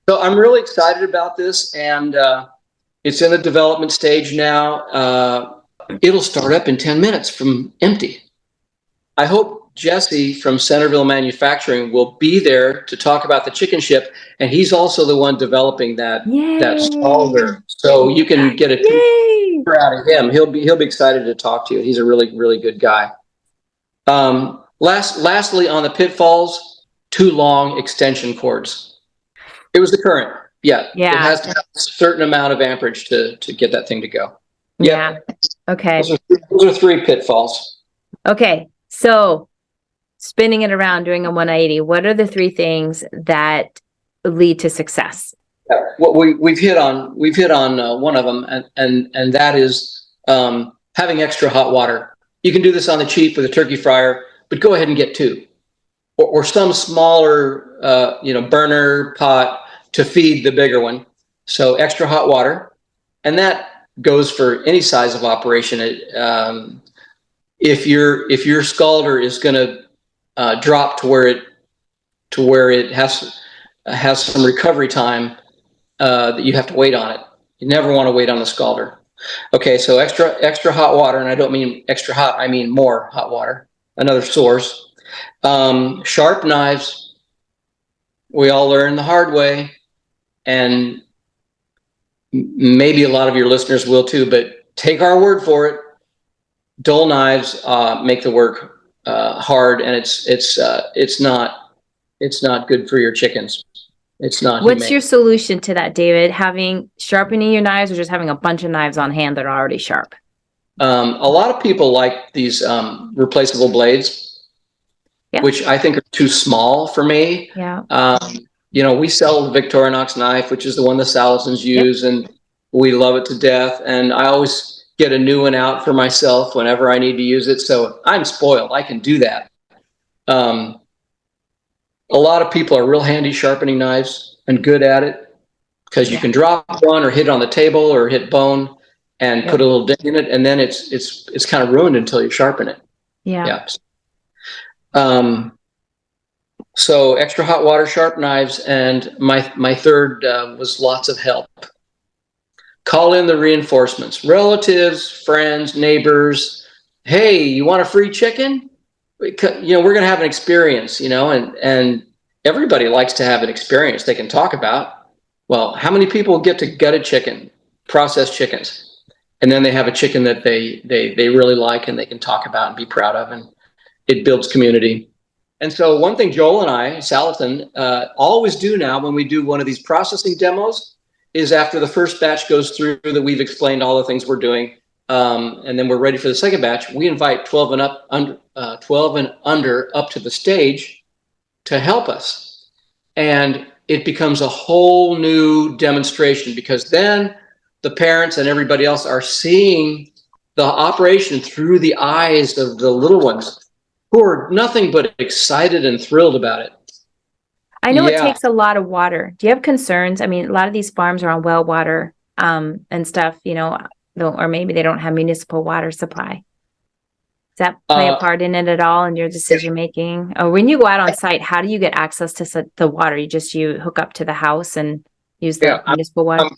So I'm really excited about this, and it's in the development stage now. It'll start up in 10 minutes from empty. I hope Jesse from Centerville Manufacturing will be there to talk about the chicken ship, and he's also the one developing that scalder. So you can get a tour out of him. He'll be excited to talk to you. He's a really, really good guy. Lastly, on the pitfalls, too long extension cords. It was the current. Yeah. It has to have a certain amount of amperage to get that thing to go. Yeah. Okay. Those are 3 pitfalls. Okay. So spinning it around, doing a 180, what are the 3 things that lead to success? What we've hit on one of them, and that is having extra hot water. You can do this on the cheap with a turkey fryer, but go ahead and get 2, or some smaller burner pot to feed the bigger one. So extra hot water, and that goes for any size of operation. If your scalder is going to drop to where it has some recovery time, that you have to wait on it. You never want to wait on the scalder. Okay, so extra hot water, and I don't mean extra hot, I mean more hot water. Another source. Sharp knives. We all learn the hard way, and maybe a lot of your listeners will too, but take our word for it. Dull knives make the work hard, and it's not good for your chickens. It's not. What's your solution to that, David? Sharpening your knives, or just having a bunch of knives on hand that are already sharp? A lot of people like these replaceable blades, which I think are too small for me. Yeah. We sell the Victorinox knife, which is the one the Salisons use, and we love it to death. And I always get a new one out for myself whenever I need to use it. So I'm spoiled. I can do that. A lot of people are real handy sharpening knives and good at it, because you can drop one or hit on the table or hit bone, and put a little ding in it, and then it's kind of ruined until you sharpen it. Yeah. So extra hot water, sharp knives, and my third was lots of help. Call in the reinforcements, relatives, friends, neighbors. Hey, you want a free chicken? We're going to have an experience, and everybody likes to have an experience they can talk about. Well, how many people get to gut a chicken, processed chickens, and then they have a chicken that they really like and they can talk about and be proud of, and it builds community. And so one thing Joel and I, Salatin, always do now when we do one of these processing demos is after the first batch goes through that we've explained all the things we're doing, and then we're ready for the second batch, we invite 12 and under up to the stage to help us. And it becomes a whole new demonstration because then the parents and everybody else are seeing the operation through the eyes of the little ones who are nothing but excited and thrilled about it. I know it takes a lot of water. Do you have concerns? I mean, a lot of these farms are on well water and stuff, or maybe they don't have municipal water supply. Does that play a part in it at all in your decision making? Or when you go out on site, how do you get access to the water? You hook up to the house and use the municipal water?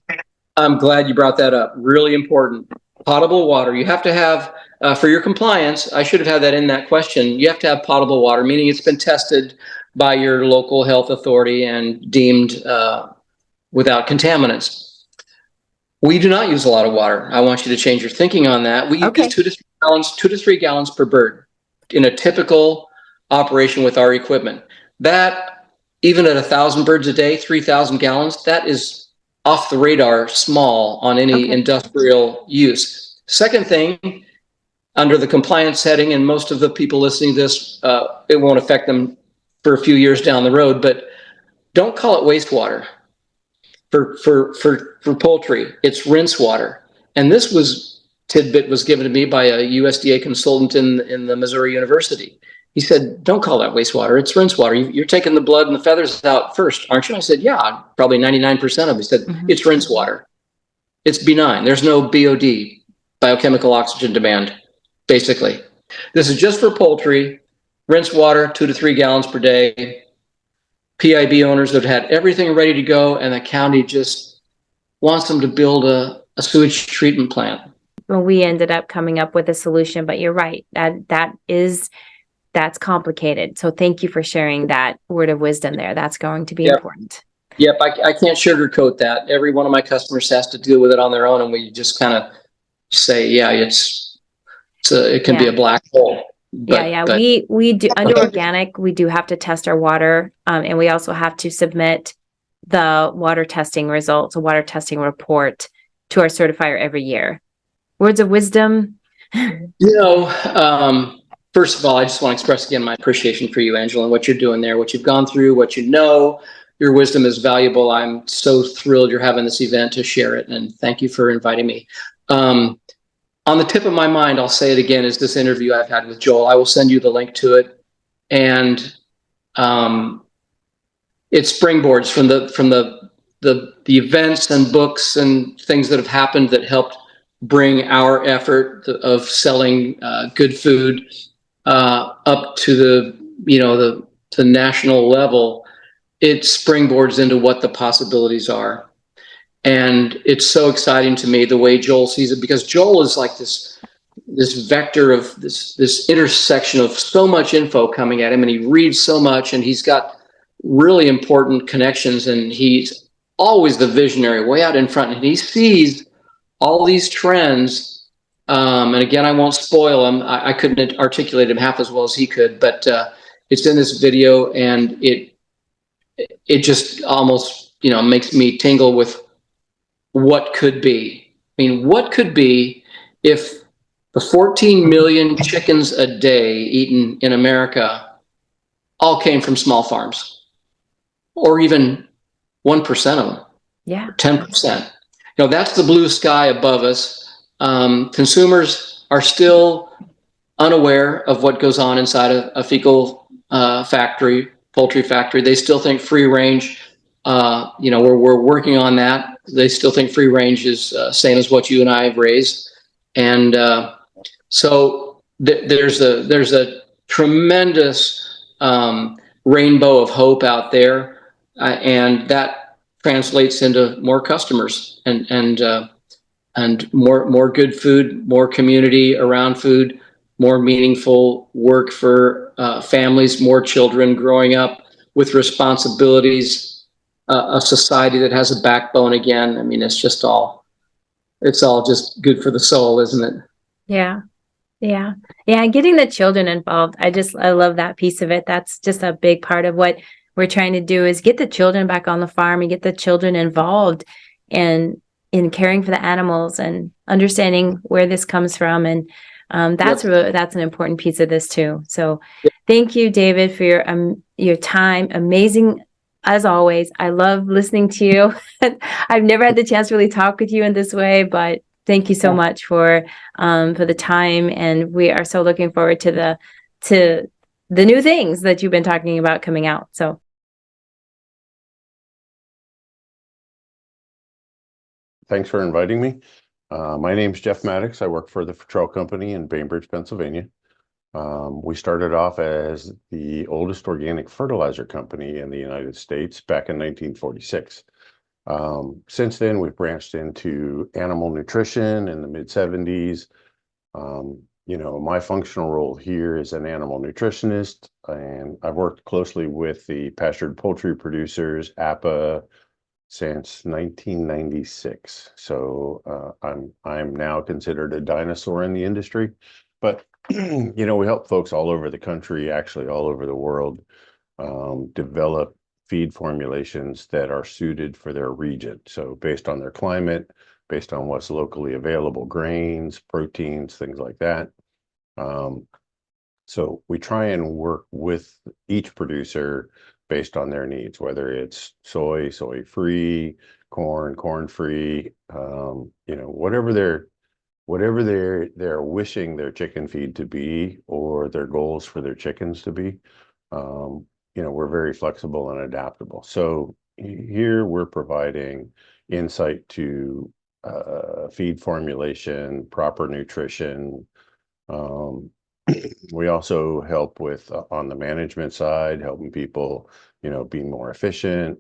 I'm glad you brought that up. Really important. Potable water. You have to have, for your compliance, I should have had that in that question. You have to have potable water, meaning it's been tested by your local health authority and deemed without contaminants. We do not use a lot of water. I want you to change your thinking on that. We use 2 to 3 gallons per bird in a typical operation with our equipment. That, even at 1,000 birds a day, 3,000 gallons, that is off the radar small on any industrial use. Second thing, under the compliance setting, and most of the people listening to this, it won't affect them for a few years down the road, but don't call it wastewater. For poultry, it's rinse water. And this tidbit was given to me by a USDA consultant in the Missouri University. He said, don't call that wastewater, it's rinse water. You're taking the blood and the feathers out first, aren't you? I said, yeah, probably 99% of them. He said, it's rinse water. It's benign. There's no BOD, biochemical oxygen demand, basically. This is just for poultry, rinse water, 2 to 3 gallons per day. PIB owners that had everything ready to go, and the county just wants them to build a sewage treatment plant. Well, we ended up coming up with a solution, but you're right. That's complicated. So thank you for sharing that word of wisdom there. That's going to be important. Yep, I can't sugarcoat that. Every one of my customers has to deal with it on their own, and we just kind of say, it can be a black hole. But we do under organic. We do have to test our water, and we also have to submit the water testing results, a water testing report, to our certifier every year. Words of wisdom. First of all, I just want to express again my appreciation for you, Angela, and what you're doing there, what you've gone through, what you know. Your wisdom is valuable. I'm so thrilled you're having this event to share it, and thank you for inviting me. On the tip of my mind, I'll say it again, is this interview I've had with Joel. I will send you the link to it, and it springboards from the events and books and things that have happened that helped bring our effort of selling good food up to the national level. It springboards into what the possibilities are. And it's so exciting to me the way Joel sees it, because Joel is like this vector of this intersection of so much info coming at him, and he reads so much, and he's got really important connections, and he's always the visionary way out in front, and he sees all these trends. And again, I won't spoil him. I couldn't articulate him half as well as he could, but it's in this video, and it just almost makes me tingle with what could be. I mean, what could be if the 14 million chickens a day eaten in America all came from small farms, or even 1% of them, 10%. That's the blue sky above us. Consumers are still unaware of what goes on inside a fecal factory, poultry factory. They still think free range we're working on that. They still think free range is same as what you and I have raised, and so there's a tremendous rainbow of hope out there, and that translates into more customers and more good food, more community around food, more meaningful work for families, more children growing up with responsibilities, a society that has a backbone again. I mean, it's all just good for the soul, isn't it? Yeah. Yeah. Yeah. And getting the children involved. I love that piece of it. That's just a big part of what we're trying to do is get the children back on the farm and get the children involved in caring for the animals and understanding where this comes from. And that's an important piece of this too. So thank you, David, for your time. Amazing as always. I love listening to you. I've never had the chance to really talk with you in this way, but thank you so much for the time. And we are so looking forward to the new things that you've been talking about coming out. So. Thanks for inviting me. My name's Jeff Maddox. I work for the Futrell Company in Bainbridge, Pennsylvania. We started off as the oldest organic fertilizer company in the United States back in 1946. Since then, we've branched into animal nutrition in the mid-70s. My functional role here is an animal nutritionist, and I've worked closely with the pastured poultry producers, APA, since 1996. So I'm now considered a dinosaur in the industry, but we help folks all over the country, actually all over the world, develop feed formulations that are suited for their region. So based on their climate, based on what's locally available, grains, proteins, things like that. So we try and work with each producer based on their needs, whether it's soy-free, corn-free, whatever they're wishing their chicken feed to be or their goals for their chickens to be. We're very flexible and adaptable. So here we're providing insight to feed formulation, proper nutrition. We also help with on the management side, helping people, be more efficient.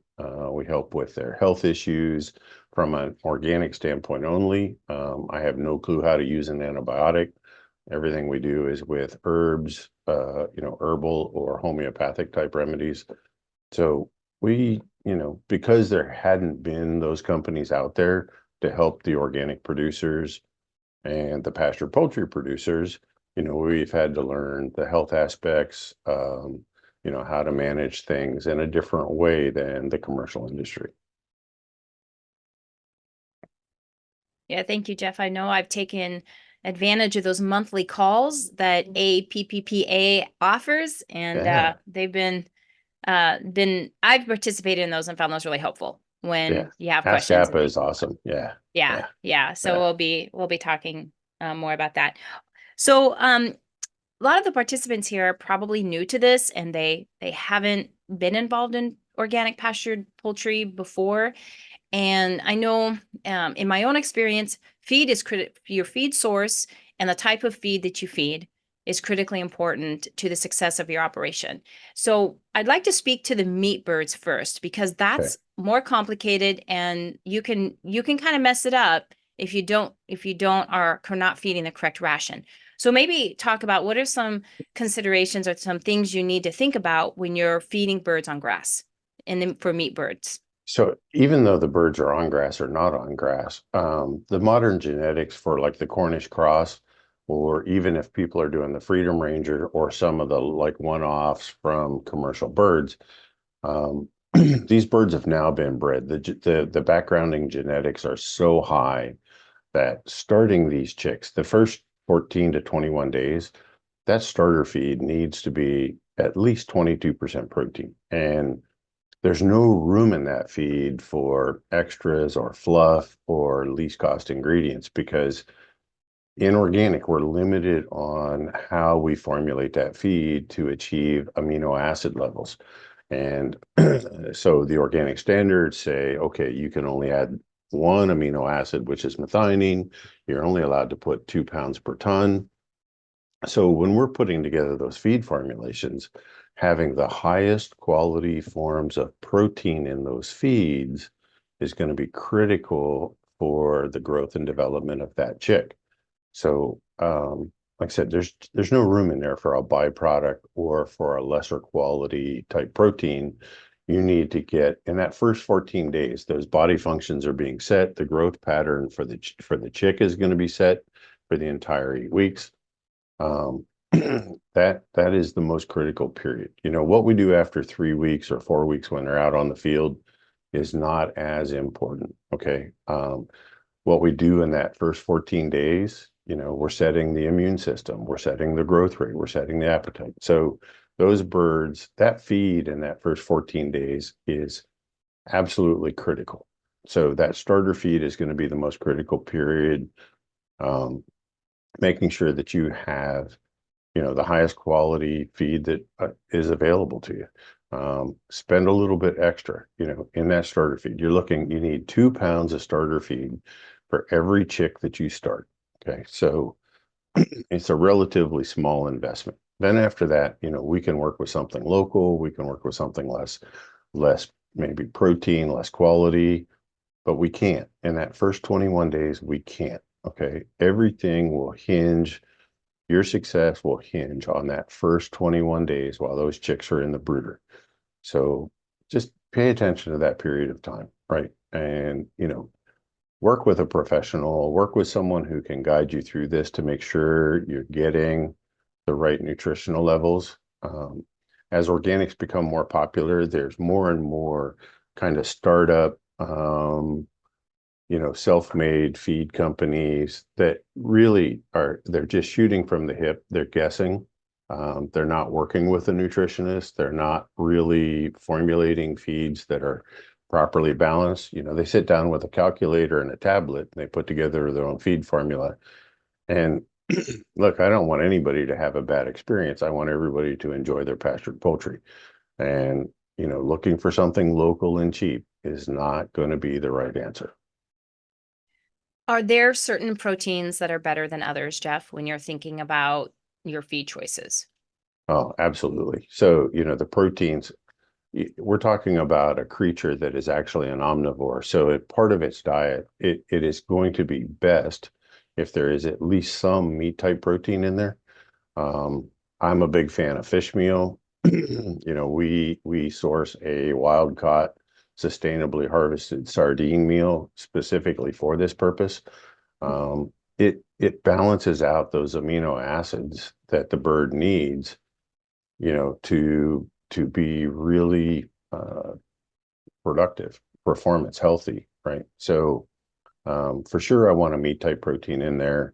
We help with their health issues from an organic standpoint only. I have no clue how to use an antibiotic. Everything we do is with herbs, herbal or homeopathic type remedies. So we, because there hadn't been those companies out there to help the organic producers and the pasture poultry producers, we've had to learn the health aspects, how to manage things in a different way than the commercial industry. Yeah, thank you, Jeff. I know I've taken advantage of those monthly calls that APPPA offers, and they've been I've participated in those and found those really helpful when you have Ask questions. APA is awesome. Yeah. So we'll be talking more about that. So a lot of the participants here are probably new to this, and they haven't been involved in organic pastured poultry before. And I know in my own experience, feed is your feed source and the type of feed that you feed is critically important to the success of your operation. So I'd like to speak to the meat birds first, because that's more complicated, and you can kind of mess it up if you don't are not feeding the correct ration. So maybe talk about what are some considerations or some things you need to think about when you're feeding birds on grass and then for meat birds. So even though the birds are on grass or not on grass, the modern genetics for like the Cornish cross, or even if people are doing the Freedom Ranger or some of the like one-offs from commercial birds, these birds have now been bred. The backgrounding genetics are so high that starting these chicks, the first 14 to 21 days, that starter feed needs to be at least 22% protein. And there's no room in that feed for extras or fluff or least cost ingredients, because in organic, we're limited on how we formulate that feed to achieve amino acid levels. And so the organic standards say, okay, you can only add one amino acid, which is methionine. You're only allowed to put 2 pounds per ton. So when we're putting together those feed formulations, having the highest quality forms of protein in those feeds is going to be critical for the growth and development of that chick. So, like I said, there's no room in there for a byproduct or for a lesser quality type protein. You need to get in that first 14 days, those body functions are being set. The growth pattern for the chick is going to be set for the entire 8 weeks. That is the most critical period. You know, what we do after 3 weeks or 4 weeks when they're out on the field is not as important. Okay. What we do in that first 14 days, you know, we're setting the immune system, we're setting the growth rate, we're setting the appetite. So those birds, that feed in that first 14 days is absolutely critical. So that starter feed is going to be the most critical period. Making sure that you have, you know, the highest quality feed that is available to you. Spend a little bit extra, you know, in that starter feed. You need 2 pounds of starter feed for every chick that you start. Okay. So it's a relatively small investment. Then after that, you know, we can work with something local. We can work with something less maybe protein, less quality, but we can't. In that first 21 days, we can't. Okay. Your success will hinge on that first 21 days while those chicks are in the brooder. So just pay attention to that period of time, right? And, you know, work with a professional, work with someone who can guide you through this to make sure you're getting the right nutritional levels. As organics become more popular, there's more and more kind of startup, you know, self-made feed companies that really they're just shooting from the hip. They're guessing. They're not working with a nutritionist. They're not really formulating feeds that are properly balanced. You know, they sit down with a calculator and a tablet and they put together their own feed formula. And look, I don't want anybody to have a bad experience. I want everybody to enjoy their pastured poultry. And, you know, looking for something local and cheap is not going to be the right answer. Are there certain proteins that are better than others, Jeff, when you're thinking about your feed choices? Oh, absolutely. So, you know, the proteins, we're talking about a creature that is actually an omnivore. So part of its diet, it is going to be best if there is at least some meat type protein in there. I'm a big fan of fish meal. You know, we source a wild caught, sustainably harvested sardine meal specifically for this purpose. It balances out those amino acids that the bird needs, you know, to be really productive, performance, healthy, right? So for sure, I want a meat type protein in there.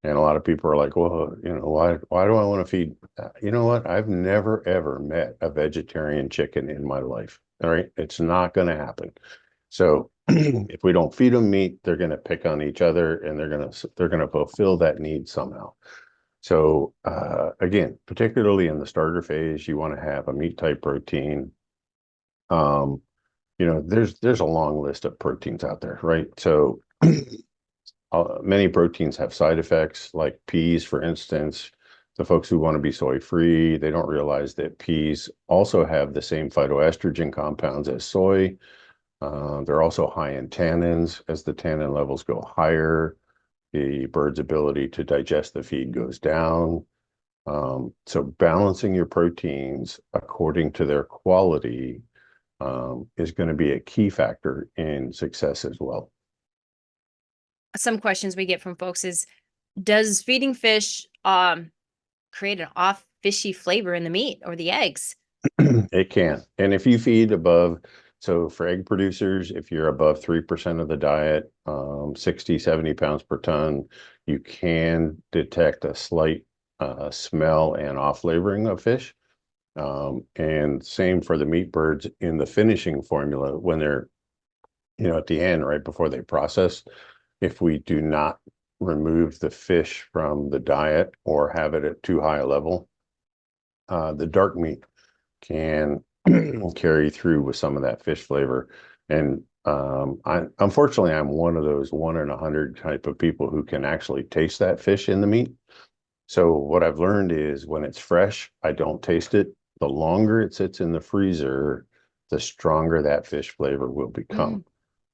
And a lot of people are like, well, you know, why do I want to feed? You know what? I've never, ever met a vegetarian chicken in my life. All right. It's not going to happen. So if we don't feed them meat, they're going to pick on each other and they're going to fulfill that need somehow. So again, particularly in the starter phase, you want to have a meat type protein. You know, there's a long list of proteins out there, right? So many proteins have side effects, like peas, for instance. The folks who want to be soy free, they don't realize that peas also have the same phytoestrogen compounds as soy. They're also high in tannins. As the tannin levels go higher, the bird's ability to digest the feed goes down. So balancing your proteins according to their quality is going to be a key factor in success as well. Some questions we get from folks is, does feeding fish create an off fishy flavor in the meat or the eggs? It can. And if you feed above, so for egg producers, if you're above 3% of the diet, 60, 70 pounds per ton, you can detect a slight smell and off flavoring of fish. And same for the meat birds in the finishing formula when they're, you know, at the end, right before they process. If we do not remove the fish from the diet or have it at too high a level, the dark meat can carry through with some of that fish flavor. And unfortunately, I'm one of those 1 in 100 type of people who can actually taste that fish in the meat. So what I've learned is when it's fresh, I don't taste it. The longer it sits in the freezer, the stronger that fish flavor will become.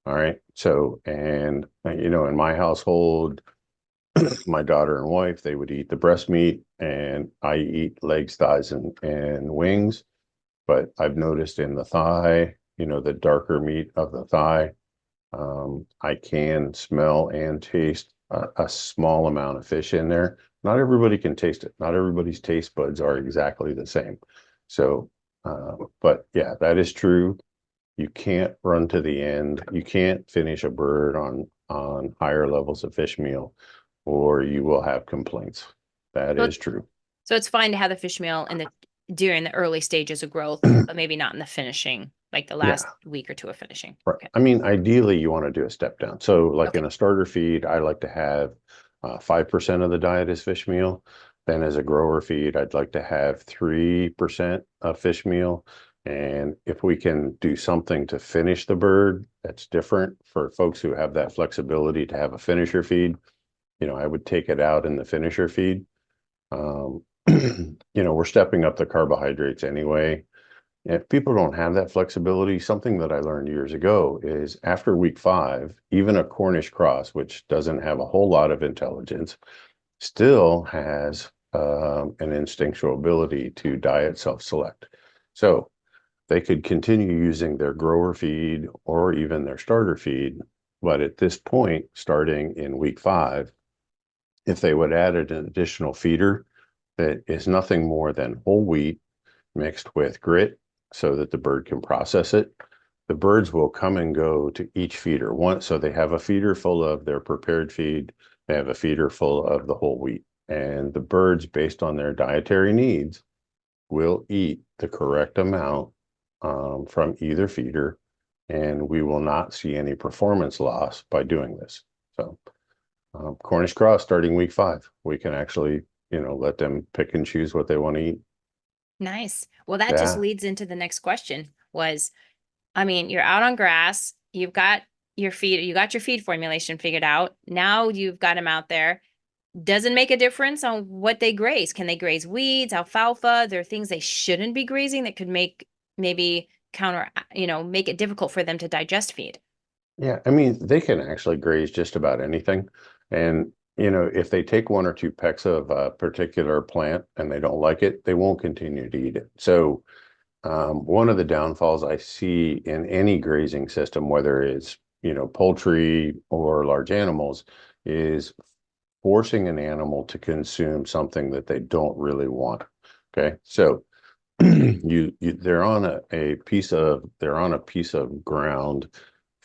All right. So, and in my household, my daughter and wife, they would eat the breast meat, and I eat legs, thighs, and wings. But I've noticed in the thigh, the darker meat of the thigh, I can smell and taste a small amount of fish in there. Not everybody can taste it. Not everybody's taste buds are exactly the same. So, but yeah, that is true. You can't run to the end. You can't finish a bird on higher levels of fish meal, or you will have complaints. That is true. So it's fine to have the fish meal during the early stages of growth, but maybe not in the finishing, like the last week or two of finishing. Right. Okay. I mean, ideally, you want to do a step down. So, like Okay. in a starter feed, I like to have 5% of the diet is fish meal. Then, as a grower feed, I'd like to have 3% of fish meal. And if we can do something to finish the bird, that's different for folks who have that flexibility to have a finisher feed. I would take it out in the finisher feed. We're stepping up the carbohydrates anyway. If people don't have that flexibility, something that I learned years ago is after week 5, even a Cornish cross, which doesn't have a whole lot of intelligence, still has an instinctual ability to diet self-select. So they could continue using their grower feed or even their starter feed. But at this point, starting in week 5, if they would add an additional feeder that is nothing more than whole wheat mixed with grit so that the bird can process it, the birds will come and go to each feeder once. So they have a feeder full of their prepared feed, they have a feeder full of the whole wheat, and the birds, based on their dietary needs, will eat the correct amount from either feeder, and we will not see any performance loss by doing this. So Cornish cross starting week 5, we can actually let them pick and choose what they want to eat. Nice. Well, that just leads into the next question you're out on grass, you got your feed formulation figured out. Now you've got them out there. Doesn't make a difference on what they graze. Can they graze weeds, alfalfa? There are things they shouldn't be grazing that could make make it difficult for them to digest feed. Yeah, I mean, they can actually graze just about anything. And, if they take 1 or 2 pecks of a particular plant and they don't like it, they won't continue to eat it. So, one of the downfalls I see in any grazing system, whether it's, poultry or large animals, is forcing an animal to consume something that they don't really want. Okay. So, they're on a piece of ground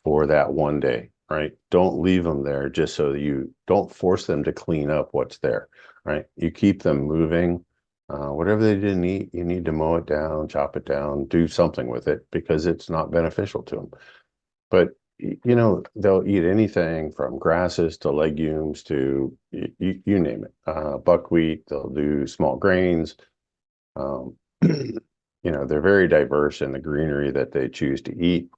for that one day, right? Don't leave them there just so that you don't force them to clean up what's there, right? You keep them moving. Whatever they didn't eat, you need to mow it down, chop it down, do something with it because it's not beneficial to them. But they'll eat anything from grasses to legumes to you name it. Buckwheat, they'll do small grains. Um, they're very diverse in the greenery that they choose to eat.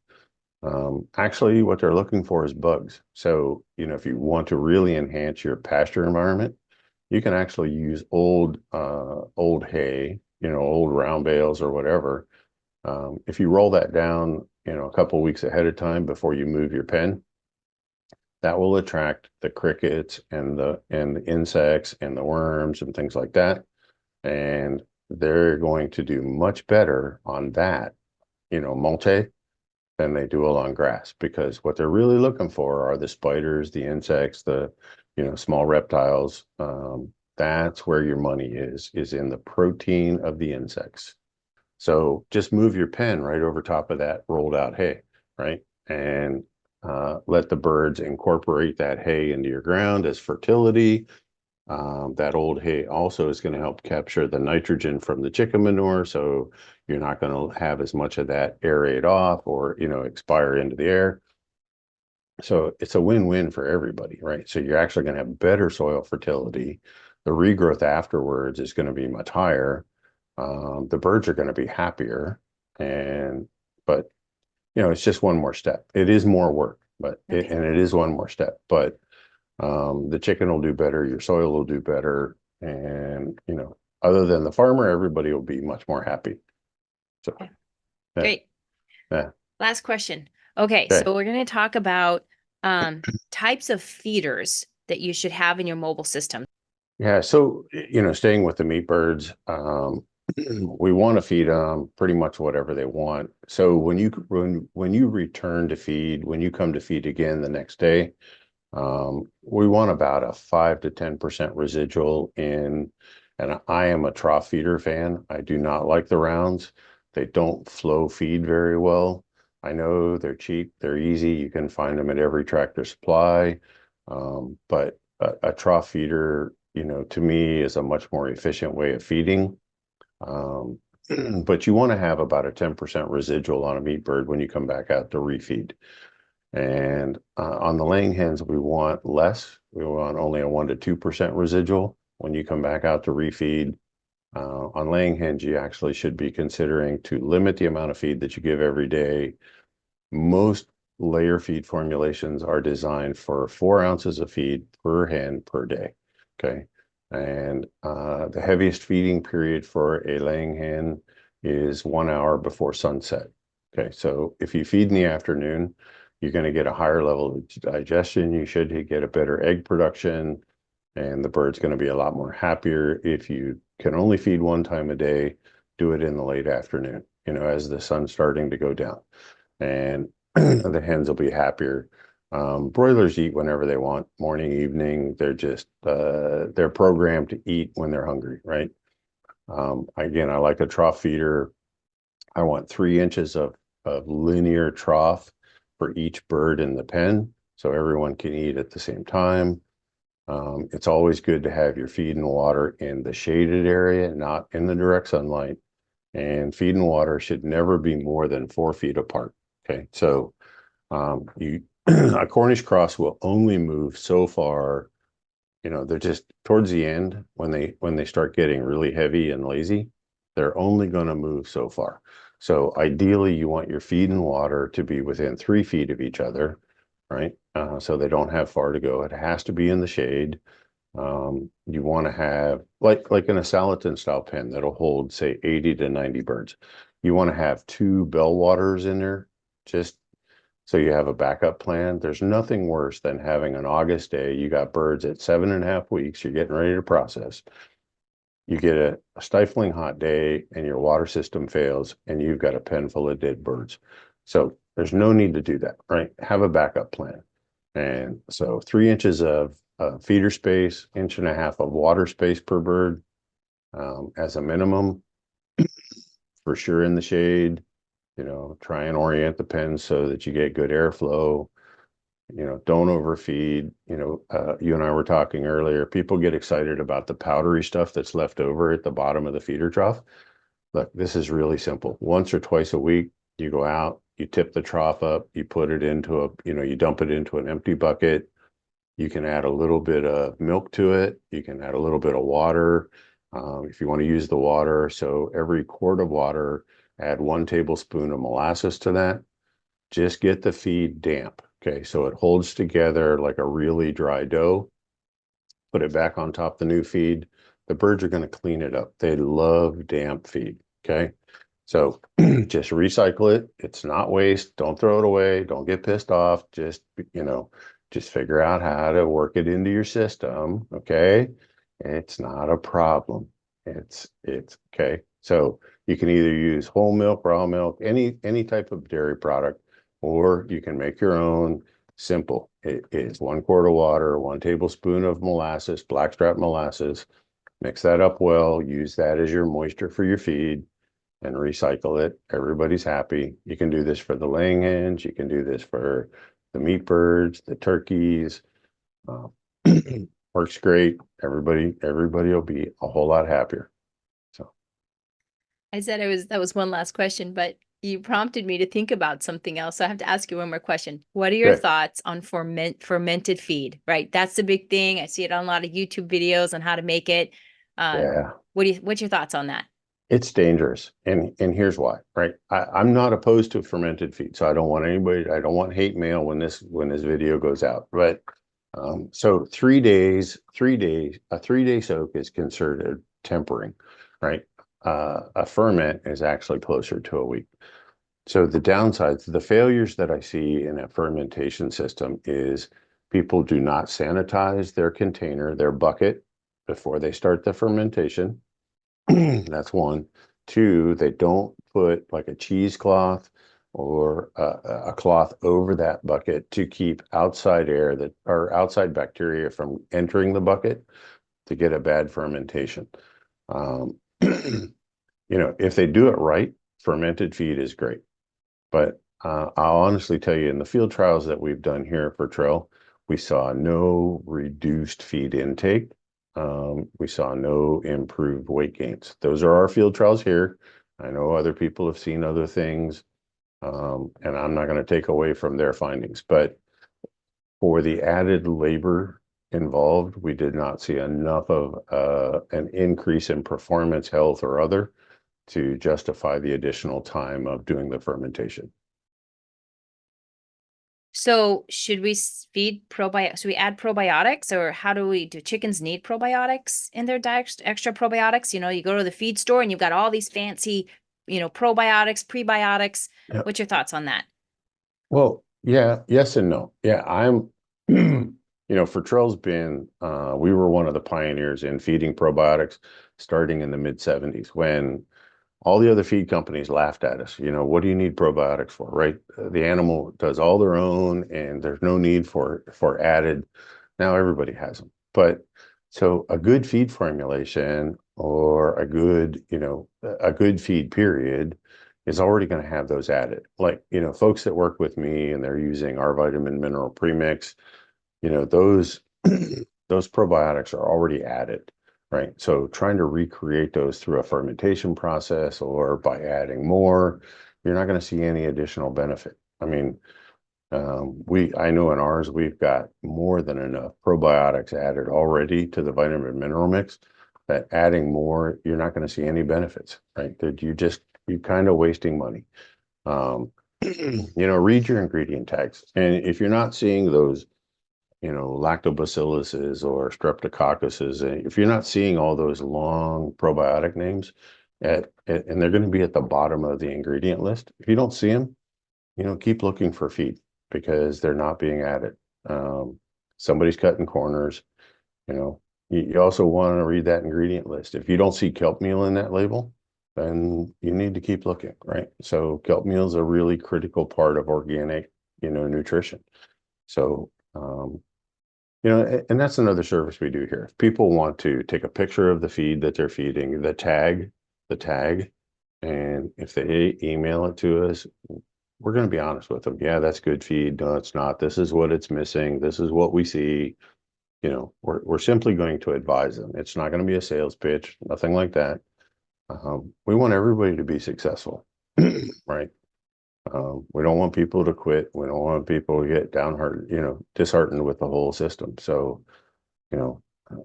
Actually, what they're looking for is bugs. So, if you want to really enhance your pasture environment, you can actually use old hay, old round bales or whatever. If you roll that down, a couple weeks ahead of time before you move your pen, that will attract the crickets and the insects and the worms and things like that. And they're going to do much better on that, mulch than they do along grass, because what they're really looking for are the spiders, the insects, the small reptiles. That's where your money is in the protein of the insects. So just move your pen right over top of that rolled out hay, right? And let the birds incorporate that hay into your ground as fertility. That old hay also is going to help capture the nitrogen from the chicken manure, so you're not going to have as much of that aerate off or expire into the air. So it's a win-win for everybody, right? So you're actually going to have better soil fertility. The regrowth afterwards is going to be much higher. The birds are going to be happier. But it's just one more step. It is more work, but Okay. and it is one more step, but the chicken will do better, your soil will do better, and other than the farmer, everybody will be much more happy. So, Okay. yeah, Great. yeah. Last question. Okay, Okay. so we're going to talk about types of feeders that you should have in your mobile system. Yeah, so staying with the meat birds, we want to feed them pretty much whatever they want. So when you return to feed, when you come to feed again the next day, we want about a 5 to 10% residual in, and I am a trough feeder fan. I do not like the rounds. They don't flow feed very well. I know they're cheap, they're easy. You can find them at every Tractor Supply. But a trough feeder, to me is a much more efficient way of feeding. Um, but you want to have about a 10% residual on a meat bird when you come back out to refeed. And on the laying hens, we want less. We want only a 1 to 2% residual when you come back out to refeed. On laying hens, you actually should be considering to limit the amount of feed that you give every day. Most layer feed formulations are designed for 4 ounces of feed per hen per day. Okay. And the heaviest feeding period for a laying hen is 1 hour before sunset. Okay. So if you feed in the afternoon, you're going to get a higher level of digestion. You should get a better egg production, and the bird's going to be a lot more happier. If you can only feed 1 time a day, do it in the late afternoon, as the sun's starting to go down, and the hens will be happier. Broilers eat whenever they want, morning, evening. They're programmed to eat when they're hungry, right? Again, I like a trough feeder. I want 3 inches of linear trough for each bird in the pen, so everyone can eat at the same time. It's always good to have your feed and water in the shaded area, not in the direct sunlight. And feed and water should never be more than 4 feet apart. Okay, so a Cornish cross will only move so far. They're just towards the end when they start getting really heavy and lazy. They're only going to move so far. So ideally, you want your feed and water to be within 3 feet of each other, right? So they don't have far to go. It has to be in the shade. You want to have like in a Salatin style pen that'll hold, say, 80 to 90 birds. You want to have 2 bell waters in there, just so you have a backup plan. There's nothing worse than having an August day. You got birds at 7.5 weeks. You're getting ready to process. You get a stifling hot day and your water system fails and you've got a pen full of dead birds. So there's no need to do that, right? Have a backup plan. And so 3 inches of feeder space, 1.5 inches of water space per bird as a minimum, for sure in the shade. Try and orient the pen so that you get good airflow. Don't overfeed. You and I were talking earlier, people get excited about the powdery stuff that's left over at the bottom of the feeder trough. Look, this is really simple. Once or twice a week, you go out, you tip the trough up, you put it into you dump it into an empty bucket. You can add a little bit of milk to it. You can add a little bit of water if you want to use the water. So every quart of water, add 1 tablespoon of molasses to that. Just get the feed damp. Okay, so it holds together like a really dry dough. Put it back on top of the new feed. The birds are going to clean it up. They love damp feed. Okay, so just recycle it. It's not waste. Don't throw it away. Don't get pissed off. Just figure out how to work it into your system. Okay, it's not a problem. It's okay. So you can either use whole milk, raw milk, any type of dairy product, or you can make your own. Simple. It is 1 quart of water, 1 tablespoon of molasses, blackstrap molasses. Mix that up well. Use that as your moisture for your feed and recycle it. Everybody's happy. You can do this for the laying hens. You can do this for the meat birds, the turkeys. Works great. Everybody will be a whole lot happier. So I said that was one last question, but you prompted me to think about something else. So I have to ask you one more question. What are your okay. thoughts on fermented feed? Right, that's the big thing. I see it on a lot of YouTube videos on how to make it. Yeah. What's your thoughts on that? It's dangerous, and here's why, right? I'm not opposed to fermented feed, so I don't want hate mail when this video goes out. But so 3 days, a 3-day soak is considered tempering, right? A ferment is actually closer to a week. So the downsides, the failures that I see in a fermentation system is people do not sanitize their container, their bucket, before they start the fermentation. That's one. Two, they don't put like a cheesecloth or a cloth over that bucket to keep outside air or outside bacteria from entering the bucket to get a bad fermentation. If they do it right, fermented feed is great. But I'll honestly tell you, in the field trials that we've done here for Trail, we saw no reduced feed intake. We saw no improved weight gains. Those are our field trials here. I know other people have seen other things, and I'm not going to take away from their findings. But for the added labor involved, we did not see enough of an increase in performance, health, or other to justify the additional time of doing the fermentation. So should we feed probiotics? Should we add probiotics, or how do chickens need probiotics in their diet, extra probiotics? You go to the feed store and you've got all these fancy, probiotics, prebiotics. Yep. What's your thoughts on that? Well, yeah, yes and no. Yeah, I'm, Fertrell's been, we were one of the pioneers in feeding probiotics starting in the mid-70s when all the other feed companies laughed at us. What do you need probiotics for, right? The animal does all their own and there's no need for added. Now everybody has them. But so a good feed formulation or a good feed period is already going to have those added. Like, folks that work with me and they're using our vitamin mineral premix, those those probiotics are already added. Right. So trying to recreate those through a fermentation process or by adding more, you're not going to see any additional benefit. I mean, I know in ours, we've got more than enough probiotics added already to the vitamin mineral mix that adding more, you're not going to see any benefits, right? That you're kind of wasting money. Read your ingredient tags. And if you're not seeing those, lactobacilluses or streptococcuses, if you're not seeing all those long probiotic names and they're going to be at the bottom of the ingredient list, if you don't see them, keep looking for feed because they're not being added. Somebody's cutting corners. You also want to read that ingredient list. If you don't see kelp meal in that label, then you need to keep looking, right? So kelp meal is a really critical part of organic, nutrition. So, and that's another service we do here. If people want to take a picture of the feed that they're feeding, the tag, and if they email it to us, we're going to be honest with them. Yeah, that's good feed. No, it's not. This is what it's missing. This is what we see. We're simply going to advise them. It's not going to be a sales pitch, nothing like that. We want everybody to be successful, right? We don't want people to quit. We don't want people to get disheartened with the whole system. So,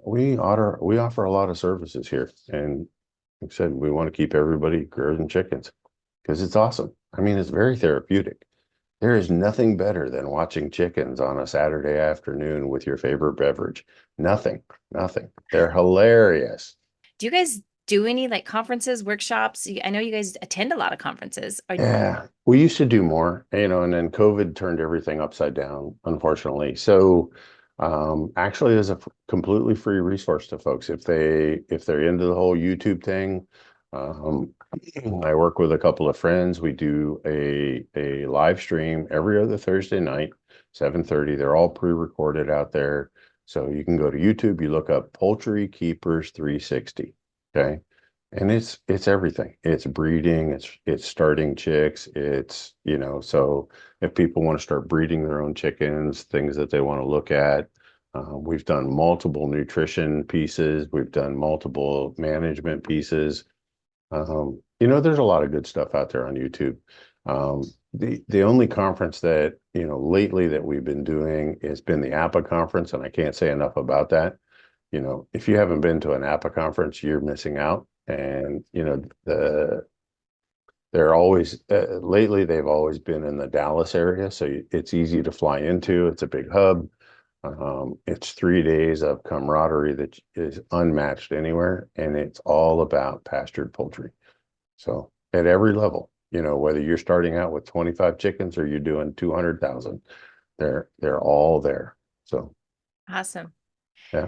we offer a lot of services here. And like I said, we want to keep everybody grilling chickens because it's awesome. I mean, it's very therapeutic. There is nothing better than watching chickens on a Saturday afternoon with your favorite beverage. Nothing. They're hilarious. Do you guys do any like conferences, workshops? I know you guys attend a lot of conferences. Yeah, we used to do more, and then COVID turned everything upside down, unfortunately. So actually, there's a completely free resource to folks if they're into the whole YouTube thing. I work with a couple of friends. We do a live stream every other Thursday night, 7:30. They're all pre-recorded out there. So you can go to YouTube, you look up Poultry Keepers 360. Okay. And it's everything. It's breeding, it's starting chicks, so if people want to start breeding their own chickens, things that they want to look at. We've done multiple nutrition pieces, we've done multiple management pieces. There's a lot of good stuff out there on YouTube. The only conference that, lately that we've been doing has been the APA conference, and I can't say enough about that. If you haven't been to an APA conference, you're missing out. And, they're always, lately, they've always been in the Dallas area. So it's easy to fly into. It's a big hub. It's 3 days of camaraderie that is unmatched anywhere. And it's all about pastured poultry. So at every level, whether you're starting out with 25 chickens or you're doing 200,000, they're all there. So, Awesome. yeah.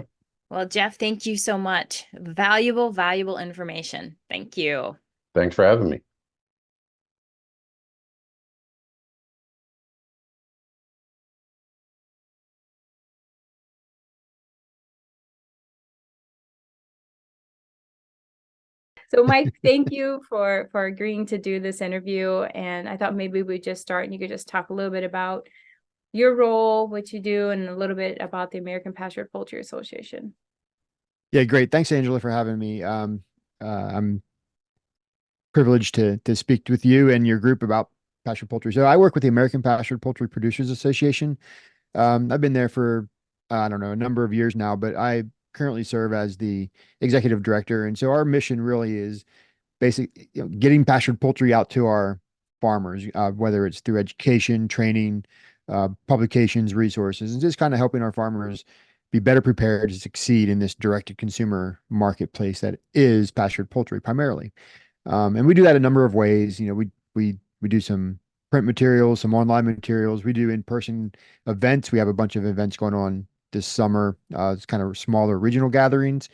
Well, Jeff, thank you so much. Valuable information. Thank you. Thanks for having me. So Mike, thank you for agreeing to do this interview. And I thought maybe we'd just start and you could just talk a little bit about your role, what you do, and a little bit about the American Pastured Poultry Association. Yeah, great. Thanks, Angela, for having me. I'm privileged to speak with you and your group about pastured poultry. So I work with the American Pastured Poultry Producers Association. I've been there for, I don't know, a number of years now, but I currently serve as the executive director. And so our mission really is basically getting pastured poultry out to our farmers, whether it's through education, training, publications, resources, and just kind of helping our farmers be better prepared to succeed in this direct-to-consumer marketplace that is pastured poultry primarily. And we do that a number of ways. We do some print materials, some online materials. We do in-person events. We have a bunch of events going on this summer. It's kind of smaller regional gatherings.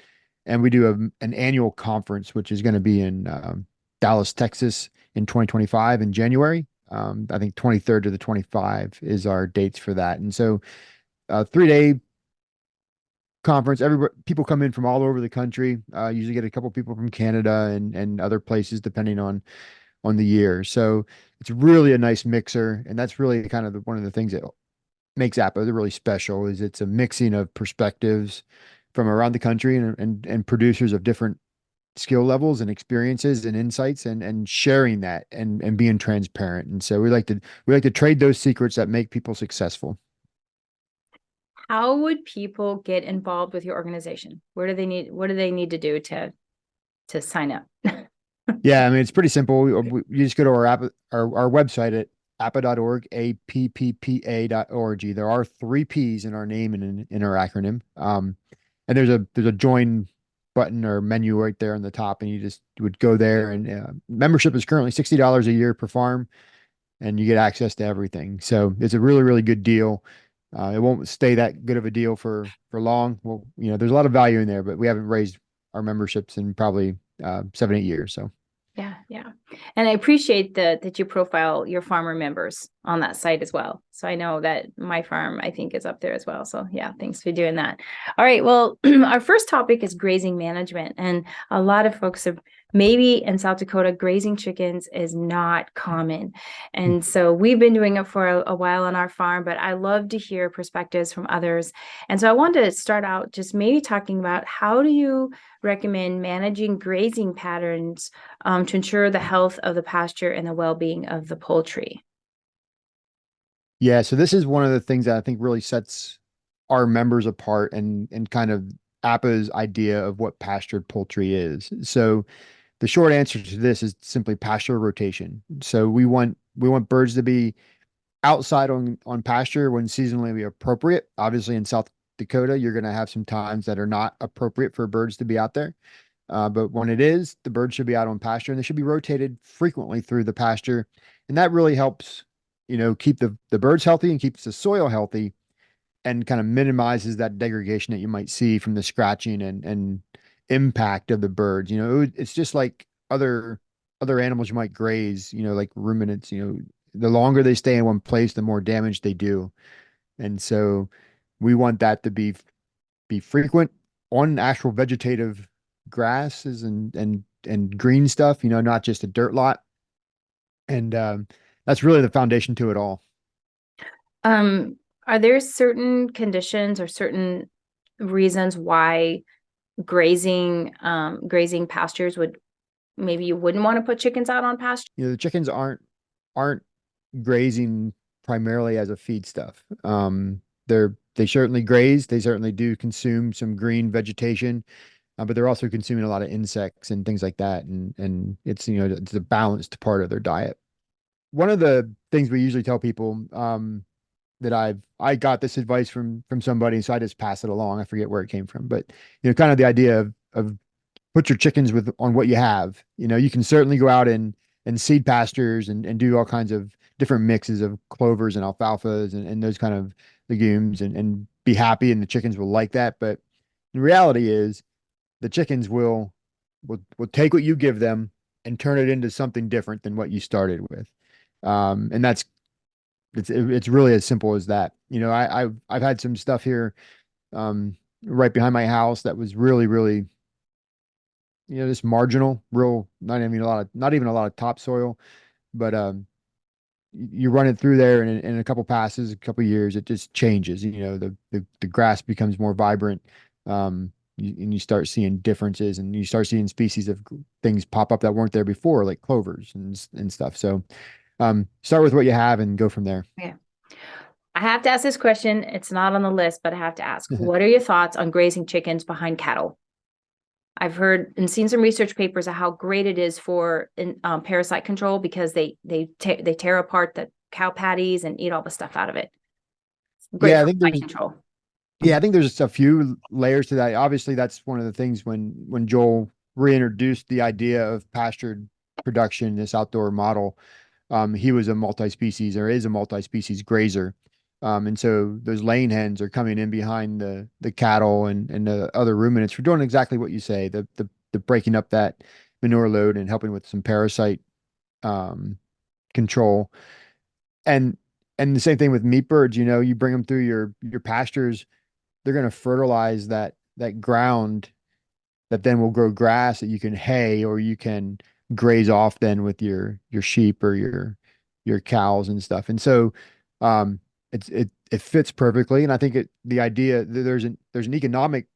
And we do an annual conference, which is going to be in Dallas, Texas in 2025 in January. I think 23rd to the 25 is our dates for that. And so 3-day conference. People come in from all over the country. Usually get a couple people from Canada and other places, depending on the year. So it's really a nice mixer, and that's really kind of one of the things that makes APA really special. Is it's a mixing of perspectives from around the country and producers of different skill levels and experiences and insights and sharing that and being transparent. And so we like to trade those secrets that make people successful. How would people get involved with your organization? What do they need to do to sign up? Yeah, I mean, it's pretty simple. You just go to our website at appa.org, APPPA.org. There are 3 P's in our name and in our acronym. And there's a join button or menu right there on the top, and you just would go there. And membership is currently $60 a year per farm, and you get access to everything. So it's a really, really good deal. It won't stay that good of a deal for long. Well, there's a lot of value in there, but we haven't raised our memberships in probably 7-8 years. So. Yeah. And I appreciate that you profile your farmer members on that site as well. So I know that my farm, I think, is up there as well. So yeah, thanks for doing that. All right. Well, our first topic is grazing management. And a lot of folks have maybe in South Dakota, grazing chickens is not common. And so we've been doing it for a while on our farm, but I love to hear perspectives from others. And so I wanted to start out just maybe talking about how do you recommend managing grazing patterns to ensure the health of the pasture and the well-being of the poultry? Yeah, so this is one of the things that I think really sets our members apart and kind of APA's idea of what pastured poultry is. So the short answer to this is simply pasture rotation. So we want birds to be outside on pasture when seasonally appropriate. Obviously, in South Dakota, you're going to have some times that are not appropriate for birds to be out there. But when it is, the birds should be out on pasture, and they should be rotated frequently through the pasture. And that really helps, keep the birds healthy and keeps the soil healthy and kind of minimizes that degradation that you might see from the scratching and impact of the birds. It's just like other animals you might graze, like ruminants, the longer they stay in one place, the more damage they do. And so we want that to be frequent on actual vegetative grasses and green stuff, not just a dirt lot. And that's really the foundation to it all. Are there certain conditions or certain reasons why grazing pastures maybe you wouldn't want to put chickens out on pasture? The chickens aren't grazing primarily as a feedstuff. They certainly graze. They certainly do consume some green vegetation. but they're also consuming a lot of insects and things like that. And it's, it's a balanced part of their diet. One of the things we usually tell people, that I got this advice from somebody, so I just pass it along. I forget where it came from, but kind of the idea of put your chickens with on what you have. You can certainly go out and seed pastures and do all kinds of different mixes of clovers and alfalfas and those kind of legumes and be happy, and the chickens will like that. But the reality is the chickens will take what you give them and turn it into something different than what you started with. And it's really as simple as that. I've had some stuff here right behind my house that was really, really, just marginal, real, not even a lot of topsoil, but you run it through there, and in a couple passes, a couple years, it just changes. The grass becomes more vibrant, and you start seeing differences, and you start seeing species of things pop up that weren't there before, like clovers and stuff. So start with what you have and go from there. Yeah. I have to ask this question. It's not on the list, but I have to ask, what are your thoughts on grazing chickens behind cattle? I've heard and seen some research papers of how great it is for parasite control, because they tear apart the cow patties and eat all the stuff out of it. Great Yeah, for bite control. I think there's a few layers to that. Obviously, that's one of the things when Joel reintroduced the idea of pastured production, this outdoor model. He was a multi-species, or is a multi-species grazer. And so those laying hens are coming in behind the cattle and the other ruminants for doing exactly what you say, the breaking up that manure load and helping with some parasite control. And the same thing with meat birds. You bring them through your pastures, they're going to fertilize that ground that then will grow grass that you can hay, or you can graze off then with your sheep or your cows and stuff. And so it fits perfectly. And I think the idea that there's an economic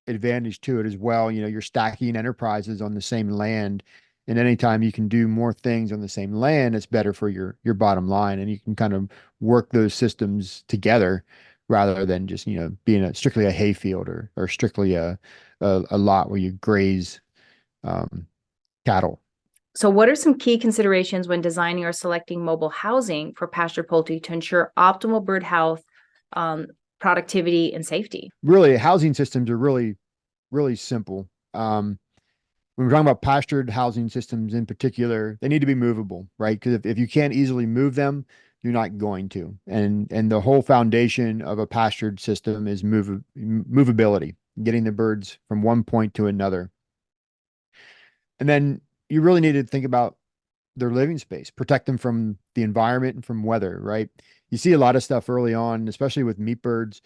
advantage to it as well. You're stacking enterprises on the same land, and anytime you can do more things on the same land, it's better for your bottom line, and you can kind of work those systems together rather than just being strictly a hay field or strictly a lot where you graze cattle. So what are some key considerations when designing or selecting mobile housing for pasture poultry to ensure optimal bird health, productivity, and safety? Really, housing systems are really, really simple. When we're talking about pastured housing systems in particular, they need to be movable, right? Because if you can't easily move them, you're not going to. And the whole foundation of a pastured system is movability, getting the birds from one point to another. And then you really need to think about their living space, protect them from the environment and from weather, right? You see a lot of stuff early on, especially with meat birds.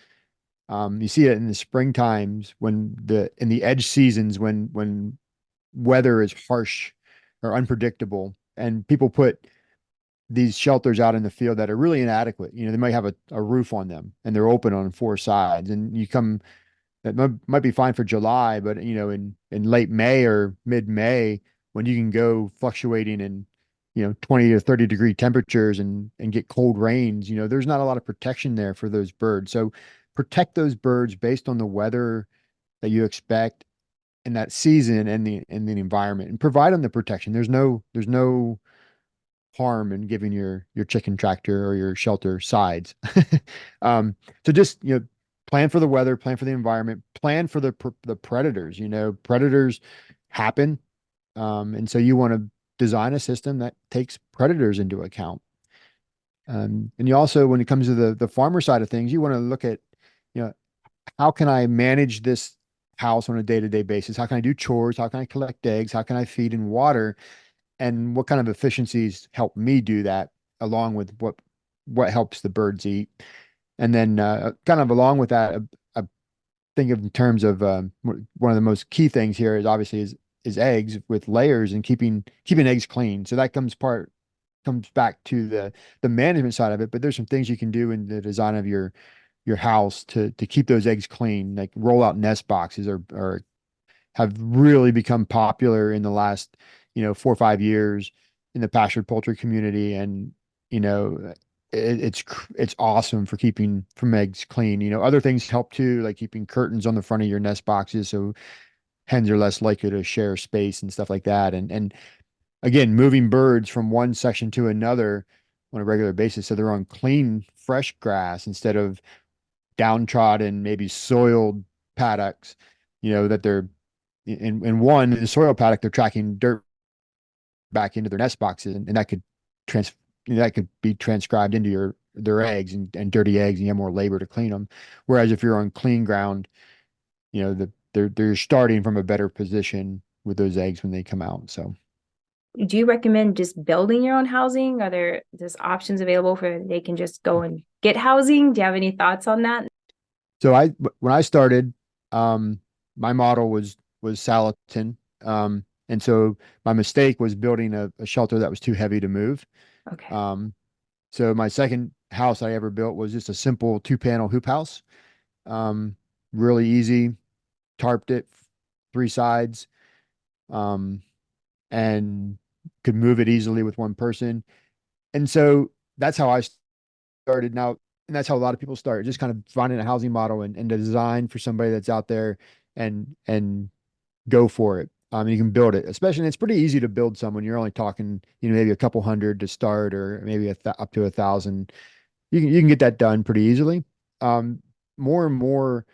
You see it in the spring times in the edge seasons when weather is harsh or unpredictable, and people put these shelters out in the field that are really inadequate. They might have a roof on them and they're open on four sides, and that might be fine for July, but in late May or mid-May, when you can go fluctuating in 20 to 30 degree temperatures and get cold rains, there's not a lot of protection there for those birds. So protect those birds based on the weather that you expect in that season and the environment, and provide them the protection. There's no harm in giving your chicken tractor or your shelter sides. So just plan for the weather, plan for the environment, plan for the predators. Predators happen, and so you want to design a system that takes predators into account. And you also, when it comes to the farmer side of things, you want to look at how can I manage this house on a day-to-day basis? How can I do chores? How can I collect eggs? How can I feed and water? And what kind of efficiencies help me do that, along with what helps the birds eat? And then kind of along with that, I think of in terms of one of the most key things here is obviously is eggs with layers and keeping eggs clean. So that comes back to the management side of it. But there's some things you can do in the design of your house to keep those eggs clean, like roll out nest boxes or have really become popular in the last 4 or 5 years in the pastured poultry community. And it's awesome for keeping from eggs clean. Other things help too, like keeping curtains on the front of your nest boxes so hens are less likely to share space and stuff like that. And again, moving birds from one section to another on a regular basis, so they're on clean, fresh grass instead of downtrodden, maybe soiled paddocks. That they're in the soil paddock, they're tracking dirt back into their nest boxes, and that could trans that could be transcribed into their eggs and dirty eggs, and you have more labor to clean them. Whereas if you're on clean ground, they're starting from a better position with those eggs when they come out. So Do you recommend just building your own housing? Are there just options available for they can just go and get housing? Do you have any thoughts on that? so when I started, my model was Salatin. And so my mistake was building a shelter that was too heavy to move. Okay. So my second house I ever built was just a simple 2-panel hoop house. Really easy, tarped it 3 sides, and could move it easily with one person. And so that's how I started now. And that's how a lot of people start, just kind of finding a housing model and design for somebody that's out there and go for it. You can build it, especially, and it's pretty easy to build some when you're only talking, maybe a couple hundred to start, or maybe up to 1,000. You can get that done pretty easily. More and more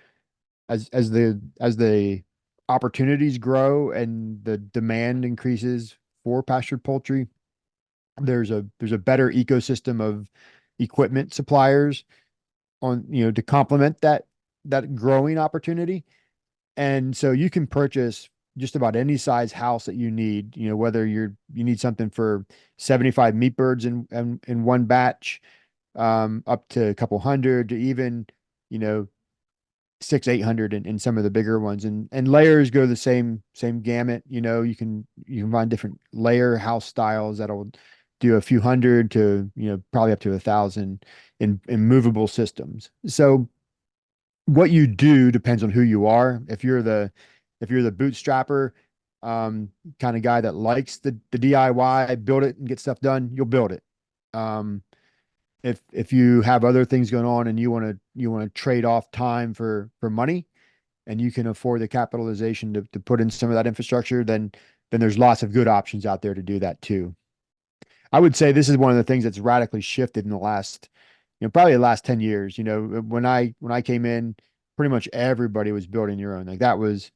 as the opportunities grow and the demand increases for pastured poultry, there's a better ecosystem of equipment suppliers to complement that growing opportunity. And so you can purchase just about any size house that you need, whether you need something for 75 meat birds in one batch, up to a couple hundred, to even, 600-800 in some of the bigger ones. And layers go the same gamut. You can find different layer house styles that'll do a few hundred to, probably up to 1,000 in movable systems. So what you do depends on who you are. If you're the bootstrapper, kind of guy that likes the DIY, build it and get stuff done, you'll build it. If you have other things going on and you want to trade off time for money, and you can afford the capitalization to put in some of that infrastructure, then there's lots of good options out there to do that too. I would say this is one of the things that's radically shifted in the last, probably the last 10 years. When I came in, pretty much everybody was building your own. Like that was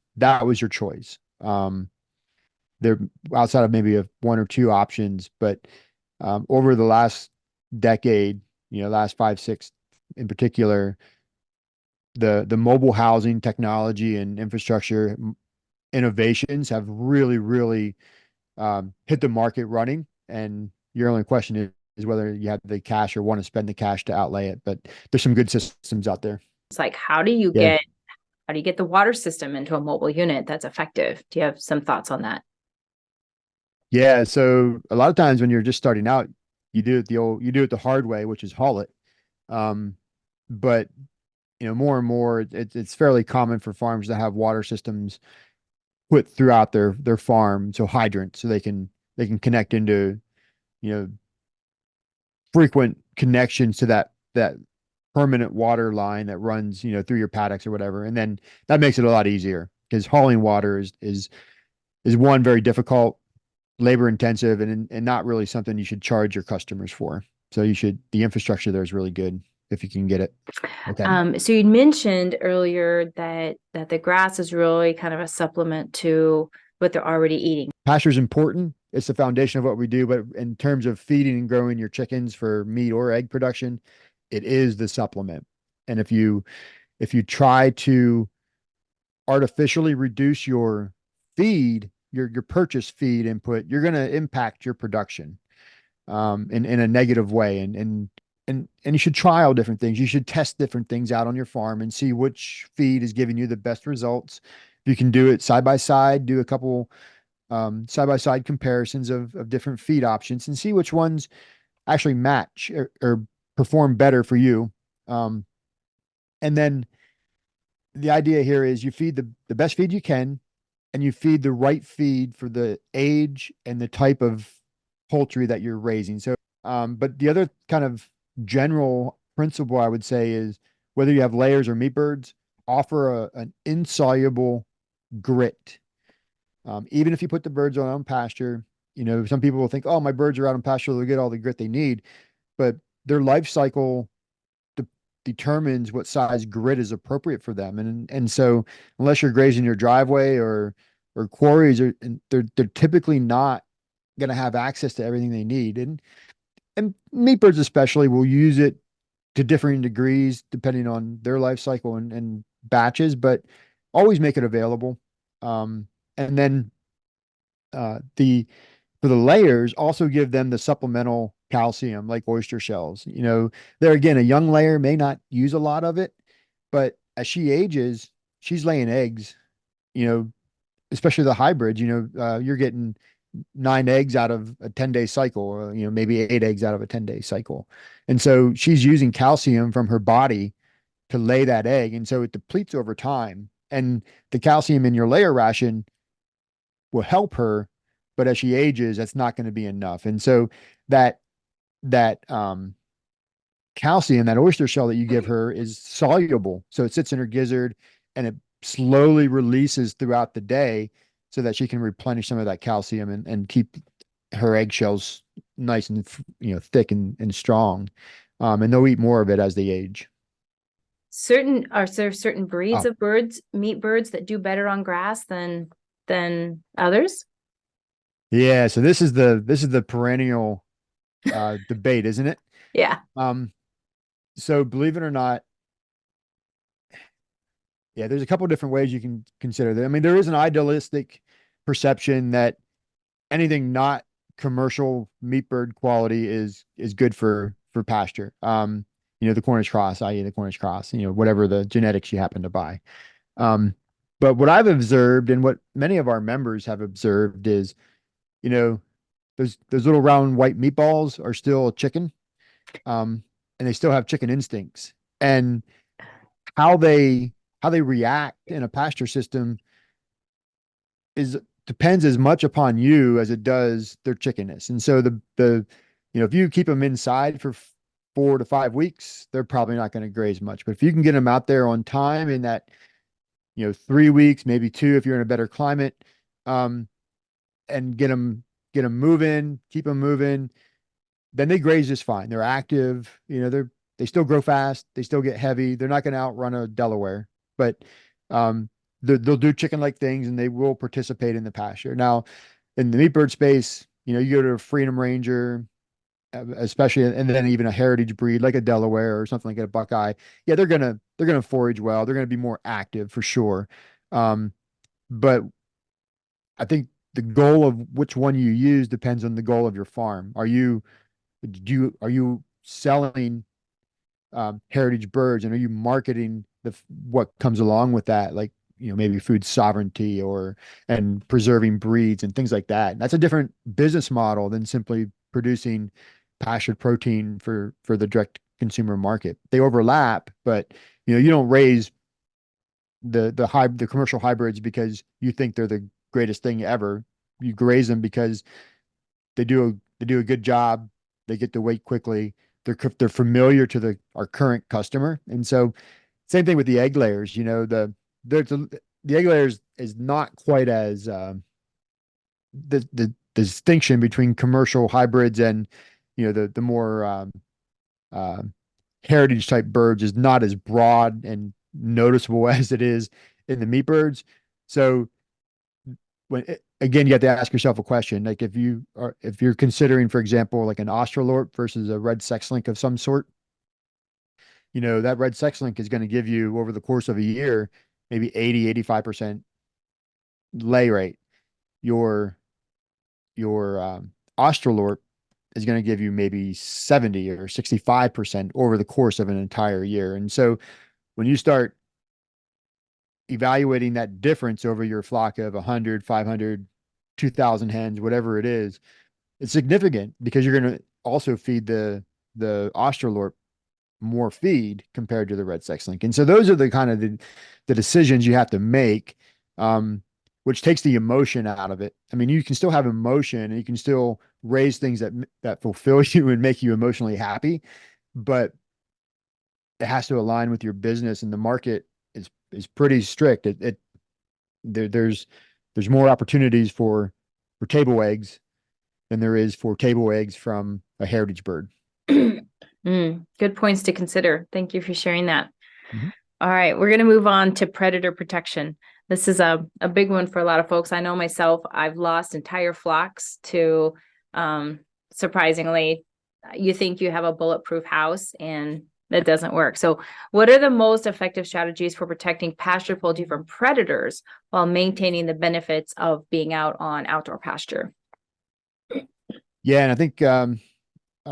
your choice. There, outside of maybe one or two options, but over the last decade, last 5, 6 in particular, the mobile housing technology and infrastructure innovations have really, really hit the market running. And your only question is whether you have the cash or want to spend the cash to outlay it. But there's some good systems out there. It's like, how do you Yeah. get the water system into a mobile unit that's effective? Do you have some thoughts on that? Yeah. So a lot of times when you're just starting out, you do it the hard way, which is haul it. But more and more, it's fairly common for farms to have water systems put throughout their farm, so hydrants, so they can connect into frequent connections to that permanent water line that runs through your paddocks or whatever, and then that makes it a lot easier, because hauling water is one, very difficult, labor intensive, and not really something you should charge your customers for. So the infrastructure there is really good if you can get it. Okay. So you mentioned earlier that the grass is really kind of a supplement to what they're already eating. Pasture is important. It's the foundation of what we do, but in terms of feeding and growing your chickens for meat or egg production, it is the supplement. And if you try to artificially reduce your feed, your purchase feed input, you're going to impact your production in a negative way. And you should trial different things. You should test different things out on your farm and see which feed is giving you the best results. If you can do it side by side, do a couple side by side comparisons of different feed options and see which ones actually match or perform better for you. And then the idea here is you feed the best feed you can, and you feed the right feed for the age and the type of poultry that you're raising. So, but the other kind of general principle I would say is, whether you have layers or meat birds, offer an insoluble grit. Even if you put the birds on pasture, some people will think, oh, my birds are out on pasture, they'll get all the grit they need, but their life cycle de determines what size grit is appropriate for them. And so unless you're grazing your driveway or quarries, they're typically not going to have access to everything they need. And meat birds especially will use it to differing degrees depending on their life cycle and batches, but always make it available. And then the for the layers, also give them the supplemental calcium like oyster shells. There again, a young layer may not use a lot of it, but as she ages, she's laying eggs, you know, especially the hybrids, you're getting 9 eggs out of a 10-day cycle, or, maybe 8 eggs out of a 10-day cycle. And so she's using calcium from her body to lay that egg. And so it depletes over time. And the calcium in your layer ration will help her, but as she ages, that's not going to be enough. And so that calcium, that oyster shell that you give her, is soluble. So it sits in her gizzard and it slowly releases throughout the day so that she can replenish some of that calcium and keep her eggshells nice and thick and strong. And they'll eat more of it as they age. Are there certain breeds of birds, meat birds, that do better on grass than others? Yeah, so this is the perennial debate, isn't it? Yeah. So believe it or not, yeah, there's a couple of different ways you can consider that. I mean, there is an idealistic perception that anything not commercial meat bird quality is good for pasture. The Cornish cross, i.e. the Cornish cross, whatever the genetics you happen to buy. But what I've observed and what many of our members have observed is, those little round white meatballs are still chicken. And they still have chicken instincts. And how they react in a pasture system depends as much upon you as it does their chickenness. And so if you keep them inside for 4 to 5 weeks, they're probably not going to graze much. But if you can get them out there on time in that, 3 weeks, maybe 2, if you're in a better climate, and get them moving, keep them moving, then they graze just fine. They're active, they still grow fast, they still get heavy. They're not going to outrun a Delaware, but they'll do chicken-like things and they will participate in the pasture. Now, in the meat bird space, you go to a Freedom Ranger, especially, and then even a heritage breed like a Delaware or something like a Buckeye. Yeah, they're gonna forage well. They're gonna be more active for sure. But I think the goal of which one you use depends on the goal of your farm. Are you selling heritage birds, and are you marketing what comes along with that, like maybe food sovereignty and preserving breeds and things like that? That's a different business model than simply producing pastured protein for the direct consumer market. They overlap, but you don't raise the commercial hybrids because you think they're the greatest thing ever. You graze them because they do a good job. They get to weight quickly. They're familiar to our current customer. And so same thing with the egg layers. The egg layers is not quite as the distinction between commercial hybrids and the more heritage type birds is not as broad and noticeable as it is in the meat birds. So again, you have to ask yourself a question. Like if you're considering, for example, like an Australorp versus a red sex link of some sort, that red sex link is going to give you over the course of a year, maybe 85% lay rate. Your Australorp is going to give you maybe 70 or 65% over the course of an entire year. And so when you start evaluating that difference over your flock of 100, 500, 2,000 hens, whatever it is, it's significant because you're going to also feed the Australorp more feed compared to the red sex link. And so those are the kind of the decisions you have to make, which takes the emotion out of it. I mean, you can still have emotion and you can still raise things that fulfill you and make you emotionally happy, but it has to align with your business, and the market is pretty strict. There's there's more opportunities for table eggs than there is for table eggs from a heritage bird. Good points to consider. Thank you for sharing that. Mhm. All right, we're going to move on to predator protection. This is a big one for a lot of folks. I know myself, I've lost entire flocks to, surprisingly, you think you have a bulletproof house and that doesn't work. So what are the most effective strategies for protecting pasture poultry from predators while maintaining the benefits of being out on outdoor pasture? Yeah, and I think I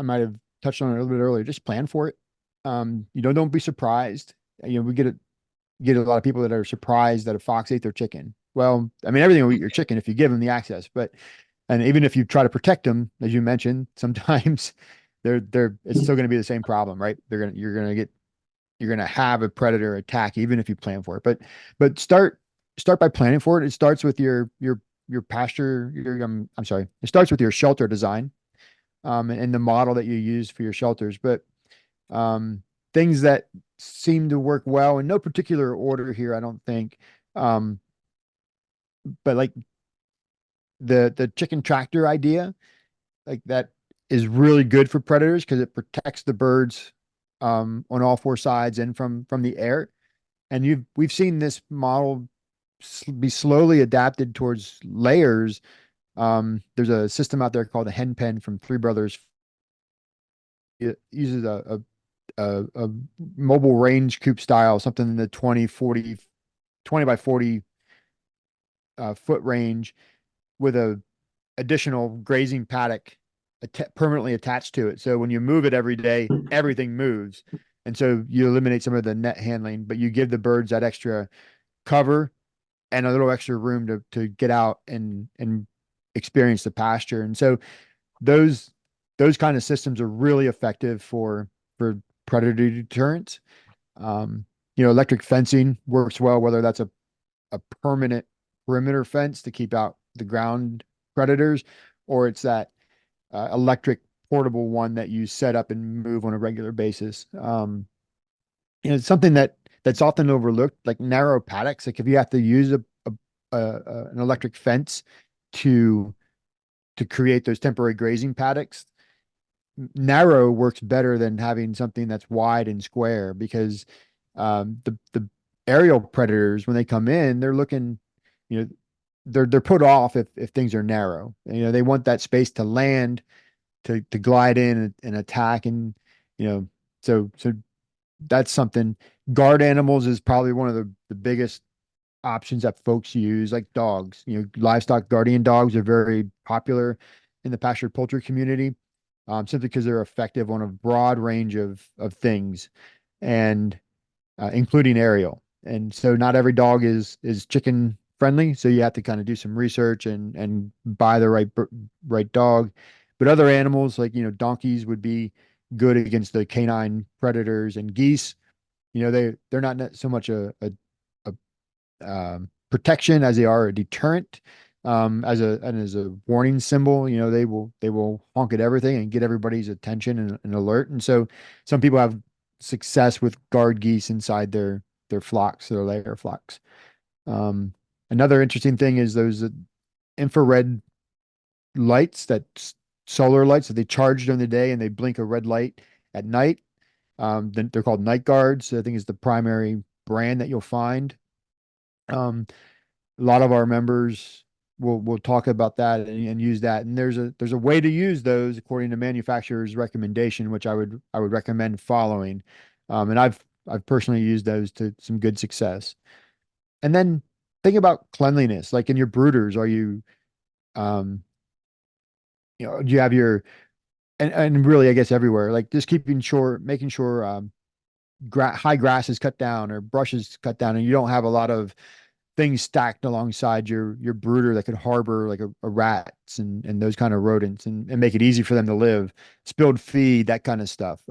might have touched on it a little bit earlier. Just plan for it. Don't be surprised. We get a lot of people that are surprised that a fox ate their chicken. Well, I mean, everything will eat your chicken if you give them the access, and even if you try to protect them, as you mentioned, sometimes it's still going to be the same problem, right? You're going to have a predator attack even if you plan for it. But start by planning for it. It starts with your pasture, I'm sorry. It starts with your shelter design, and the model that you use for your shelters. But things that seem to work well in no particular order here, I don't think. But like the chicken tractor idea, like that is really good for predators because it protects the birds on all four sides and from the air. And we've seen this model be slowly adapted towards layers. There's a system out there called the hen pen from Three Brothers. It uses a mobile range coop style, something in the 20 by 40 foot range with a additional grazing paddock permanently attached to it. So when you move it every day, everything moves. And so you eliminate some of the net handling, but you give the birds that extra cover and a little extra room to get out and experience the pasture. And so those kind of systems are really effective for predator deterrence. Electric fencing works well, whether that's a permanent perimeter fence to keep out the ground predators, or it's that electric portable one that you set up and move on a regular basis. It's something that's often overlooked, like narrow paddocks. Like if you have to use an electric fence to create those temporary grazing paddocks, narrow works better than having something that's wide and square because the aerial predators, when they come in, they're looking, they're put off if things are narrow. They want that space to land, to glide in and attack, and so that's something. Guard animals is probably one of the biggest options that folks use, like dogs. Livestock guardian dogs are very popular in the pastured poultry community, simply because they're effective on a broad range of things, and including aerial. And so not every dog is chicken friendly, so you have to kind of do some research and buy the right dog. But other animals like donkeys would be good against the canine predators, and geese. They're not so much a protection as they are a deterrent. As a warning symbol, they will honk at everything and get everybody's attention and alert. And so some people have success with guard geese inside their flocks, their layer flocks. Another interesting thing is those infrared lights, solar lights that they charge during the day and they blink a red light at night. Then they're called night guards. I think is the primary brand that you'll find. A lot of our members will talk about that and use that. And there's a way to use those according to manufacturer's recommendation, which I would recommend following. And I've personally used those to some good success. And then think about cleanliness, like in your brooders. Are you, do you have and really, I guess everywhere, like just making sure high grass is cut down or brush is cut down, and you don't have a lot of things stacked alongside your brooder that could harbor like a rats and those kind of rodents and make it easy for them to live. Spilled feed, that kind of stuff.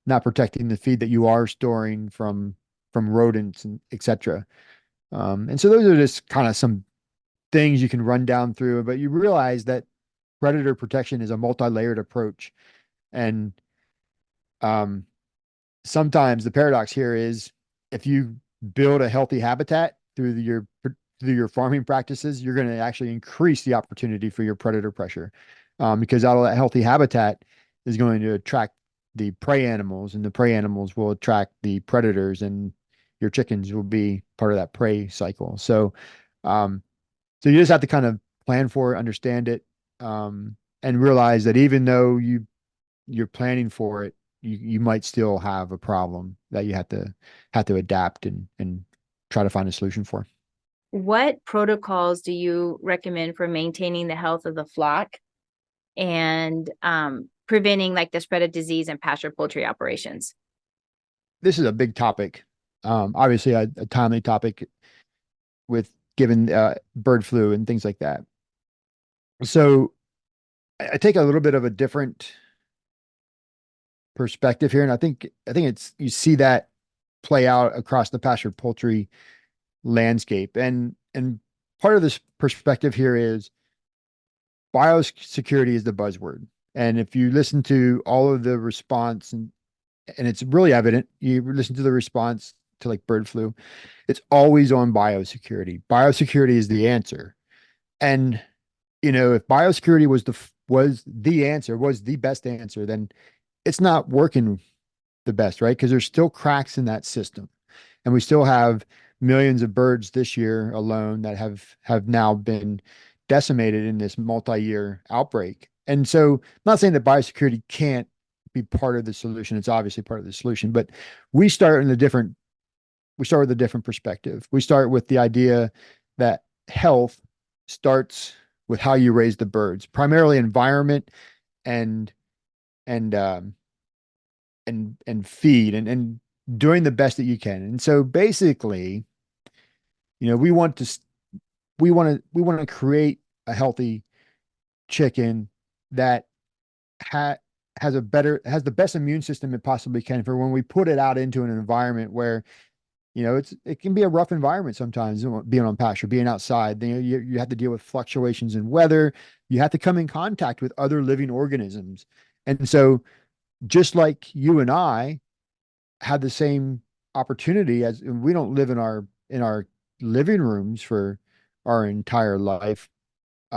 Not protecting the feed that you are storing from rodents and etc. And so those are just kind of some things you can run down through, but you realize that predator protection is a multi-layered approach. And sometimes the paradox here is if you build a healthy habitat through through your farming practices, you're going to actually increase the opportunity for your predator pressure, because out of that healthy habitat is going to attract the prey animals, and the prey animals will attract the predators, and your chickens will be part of that prey cycle. Um, so you just have to kind of plan for it, understand it, and realize that even though you're planning for it, you might still have a problem that you have to adapt and try to find a solution for. What protocols do you recommend for maintaining the health of the flock and preventing like the spread of disease in pasture poultry operations? This is a big topic. Obviously a timely topic with given bird flu and things like that. So I take a little bit of a different perspective here, and I think it's you see that play out across the pasture poultry landscape, and part of this perspective here is biosecurity is the buzzword. And if you listen to all of the response, and it's really evident, you listen to the response to like bird flu, it's always on biosecurity. Biosecurity is the answer. And if biosecurity was the answer, was the best answer, then it's not working the best, right? Because there's still cracks in that system. And we still have millions of birds this year alone that have now been decimated in this multi-year outbreak. And so I'm not saying that biosecurity can't be part of the solution. It's obviously part of the solution, but we start with a different perspective. We start with the idea that health starts with how you raise the birds, primarily environment and and feed and doing the best that you can. And so basically, we want to create a healthy chicken that has the best immune system it possibly can for when we put it out into an environment where it can be a rough environment sometimes, being on pasture, being outside. You have to deal with fluctuations in weather. You have to come in contact with other living organisms. And so just like you and I have the same opportunity, as we don't live in our living rooms for our entire life,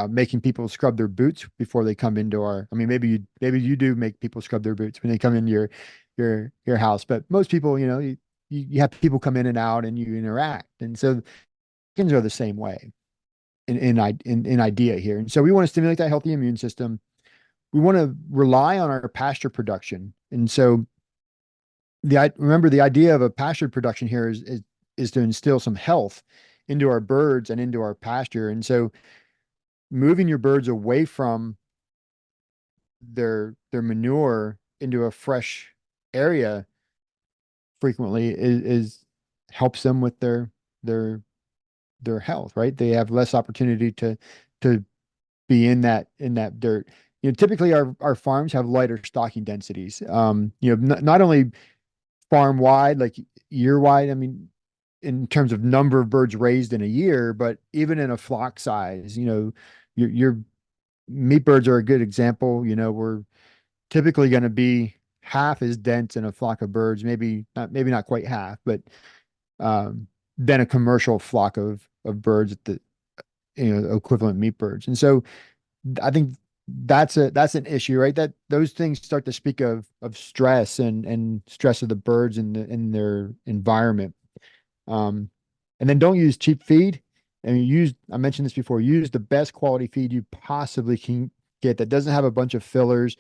making people scrub their boots before they come into I mean, maybe you do make people scrub their boots when they come into your house, but most people, you have people come in and out and you interact. And so chickens are the same way in idea here. And so we want to stimulate that healthy immune system. We want to rely on our pasture production. And so remember the idea of a pasture production here is to instill some health into our birds and into our pasture. And so moving your birds away from their manure into a fresh area frequently is helps them with their health, right? They have less opportunity to be in that dirt. Typically our farms have lighter stocking densities. Not only farm wide, like year wide, I mean, in terms of number of birds raised in a year, but even in a flock size, your meat birds are a good example. We're typically going to be half as dense in a flock of birds, maybe not quite half, but than a commercial flock of birds at the equivalent meat birds. And so I think that's an issue, right? That those things start to speak of stress and stress of the birds in their environment. And then don't use cheap feed. And I mentioned this before, use the best quality feed you possibly can get that doesn't have a bunch of fillers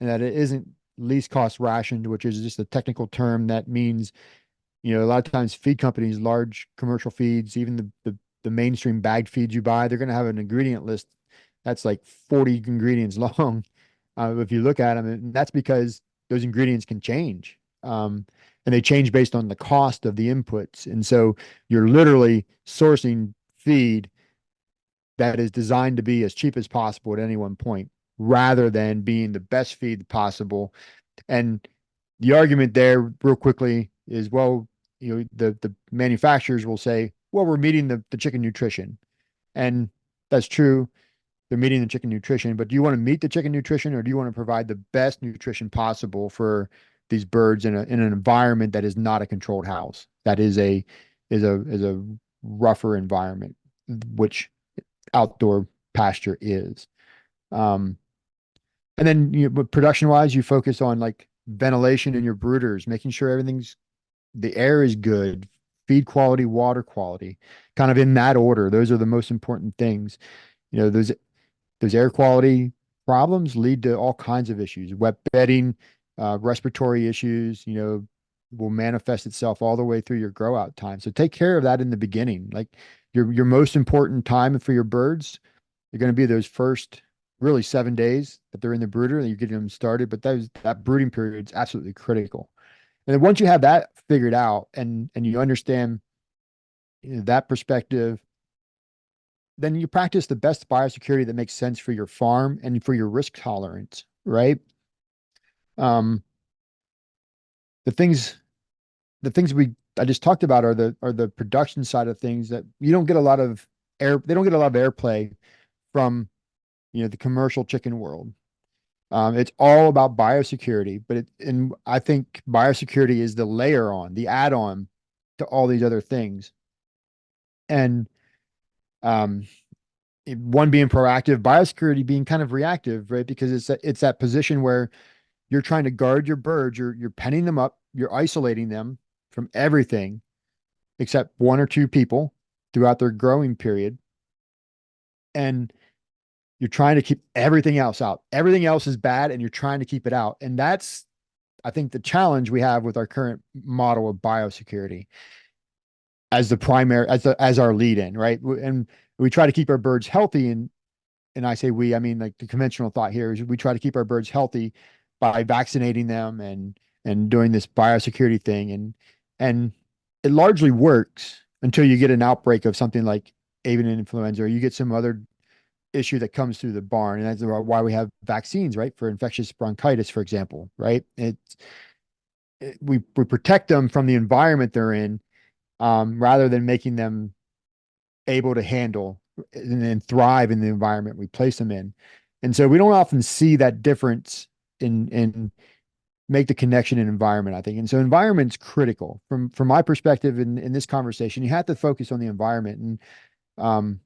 and that it isn't least cost rationed, which is just a technical term that means, a lot of times feed companies, large commercial feeds, even the mainstream bagged feeds you buy, they're going to have an ingredient list that's like 40 ingredients long. If you look at them, and that's because those ingredients can change. And they change based on the cost of the inputs. And so you're literally sourcing feed that is designed to be as cheap as possible at any one point, rather than being the best feed possible. And the argument there real quickly is, well, the manufacturers will say, well, we're meeting the chicken nutrition. And that's true. They're meeting the chicken nutrition, but do you want to meet the chicken nutrition, or do you want to provide the best nutrition possible for these birds in an environment that is not a controlled house, that is a rougher environment? which outdoor pasture is. Um, and then production wise, you focus on like ventilation in your brooders, making sure the air is good, feed quality, water quality, kind of in that order. Those are the most important things. Those air quality problems lead to all kinds of issues. Wet bedding, respiratory issues, will manifest itself all the way through your grow out time. So take care of that in the beginning. Like your most important time for your birds are going to be those first really 7 days that they're in the brooder and you're getting them started. But that brooding period is absolutely critical. And then once you have that figured out and you understand that perspective, then you practice the best biosecurity that makes sense for your farm and for your risk tolerance, right? Um, the things I just talked about are the production side of things that you don't get a lot of they don't get a lot of airplay from, the commercial chicken world. It's all about biosecurity, and I think biosecurity is the add-on to all these other things. And um, one being proactive, biosecurity being kind of reactive, right? Because it's that position where you're trying to guard your birds, you're penning them up, you're isolating them from everything except one or two people throughout their growing period. And you're trying to keep everything else out. Everything else is bad and you're trying to keep it out. And that's, I think, the challenge we have with our current model of biosecurity as the primary, as our lead in, right? And we try to keep our birds healthy. And I say I mean, like the conventional thought here is we try to keep our birds healthy by vaccinating them and doing this biosecurity thing. And it largely works until you get an outbreak of something like avian influenza, or you get some other issue that comes through the barn. And that's why we have vaccines, right? For infectious bronchitis, for example, right? We protect them from the environment they're in, rather than making them able to handle and thrive in the environment we place them in. And so we don't often see that difference in make the connection in environment, I think. And so environment's critical from my perspective in this conversation. You have to focus on the environment and,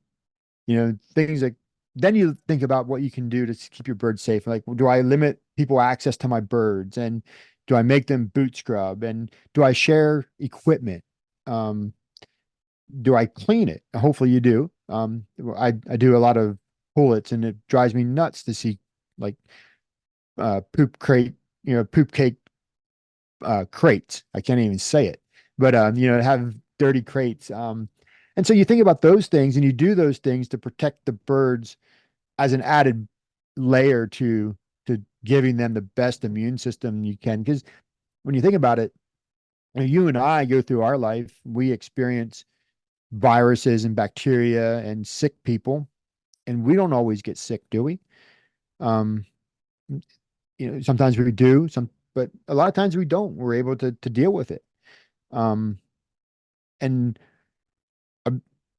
things like, then you think about what you can do to keep your birds safe. Like, do I limit people access to my birds, and do I make them boot scrub, and do I share equipment? Do I clean it? Hopefully you do. I do a lot of pullets, and it drives me nuts to see like poop cake crates. I can't even say it, but have dirty crates. And so you think about those things and you do those things to protect the birds as an added layer to giving them the best immune system you can. Because when you think about it, you and I go through our life, we experience viruses and bacteria and sick people, and we don't always get sick, do we? Um, Sometimes we do, but a lot of times we don't. We're able to deal with it. And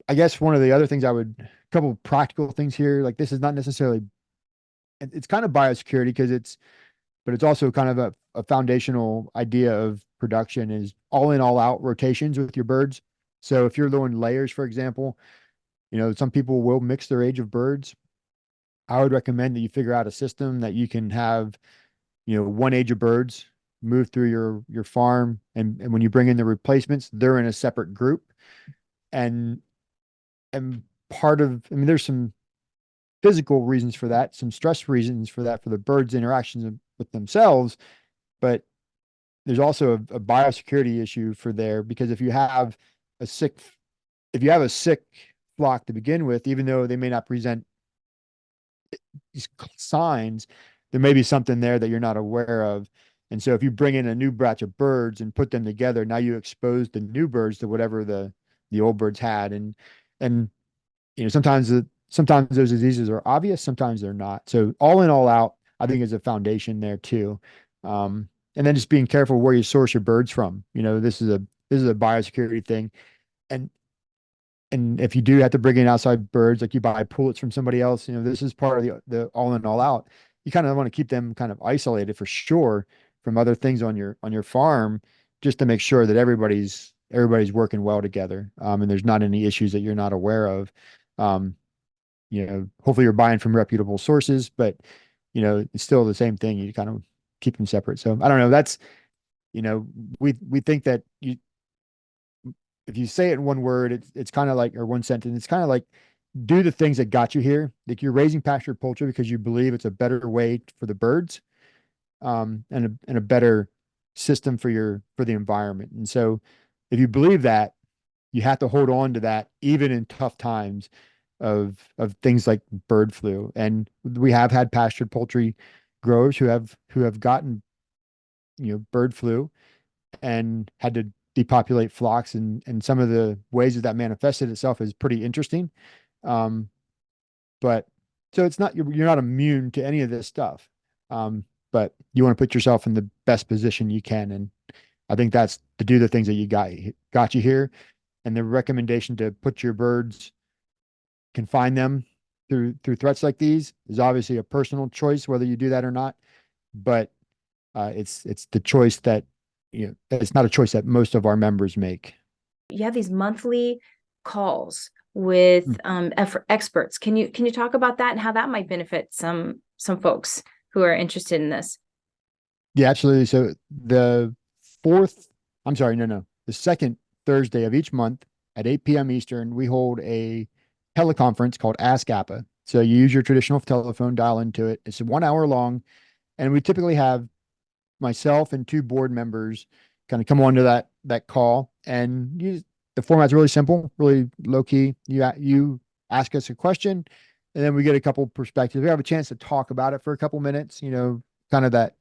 I guess one of the other things a couple practical things here, like this is not necessarily, it's kind of biosecurity but it's also kind of a foundational idea of production is all in, all out rotations with your birds. So if you're doing layers, for example, some people will mix their age of birds. I would recommend that you figure out a system that you can have, one age of birds move through your farm. And when you bring in the replacements, they're in a separate group. And there's some physical reasons for that, some stress reasons for that, for the birds' interactions with themselves. But there's also a biosecurity issue for there, because if you have a sick flock to begin with, even though they may not present these signs, there may be something there that you're not aware of. And so if you bring in a new batch of birds and put them together, now you expose the new birds to whatever the old birds had. And sometimes those diseases are obvious, sometimes they're not. So all in, all out, I think is a foundation there too. And then just being careful where you source your birds from. This is a biosecurity thing. And if you do have to bring in outside birds, like you buy pullets from somebody else, this is part of the all in, all out. You kind of want to keep them kind of isolated for sure from other things on your farm, just to make sure that everybody's everybody's working well together. And there's not any issues that you're not aware of. Hopefully you're buying from reputable sources, but it's still the same thing. You kind of keep them separate. So I don't know. That's, we think that if you say it in one word, it's kind of like, or one sentence, it's kind of like, do the things that got you here. Like you're raising pastured poultry because you believe it's a better way for the birds, and a better system for the environment. And so if you believe that, you have to hold on to that even in tough times of things like bird flu. And we have had pastured poultry growers who have gotten, bird flu and had to depopulate flocks, and some of the ways that manifested itself is pretty interesting. But so it's not, you're not immune to any of this stuff. But you want to put yourself in the best position you can. And I think that's to do the things that got you here. And the recommendation to put your birds, confine them through threats like these is obviously a personal choice, whether you do that or not. But it's the choice that, it's not a choice that most of our members make. You have these monthly calls with experts. Can you talk about that and how that might benefit some folks who are interested in this? Yeah, absolutely. So the second Thursday of each month at 8 p.m. Eastern, we hold a teleconference called Ask APA. So you use your traditional telephone, dial into it. It's 1 hour long, and we typically have myself and 2 board members kind of come onto that call. And the format's really simple, really low key. You ask us a question, and then we get a couple perspectives. We have a chance to talk about it for a couple minutes. Kind of that.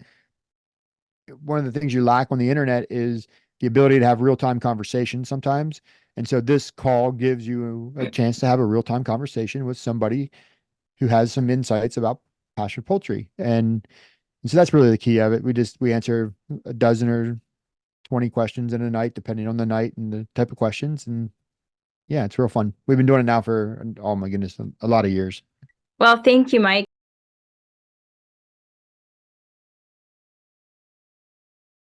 One of the things you lack on the internet is the ability to have real-time conversations sometimes. And so this call gives you a chance to have a real-time conversation with somebody who has some insights about pasture poultry. And so that's really the key of it. We answer a dozen or 20 questions in a night, depending on the night and the type of questions. And yeah, it's real fun. We've been doing it now for, oh my goodness, a lot of years. Well, thank you, Mike.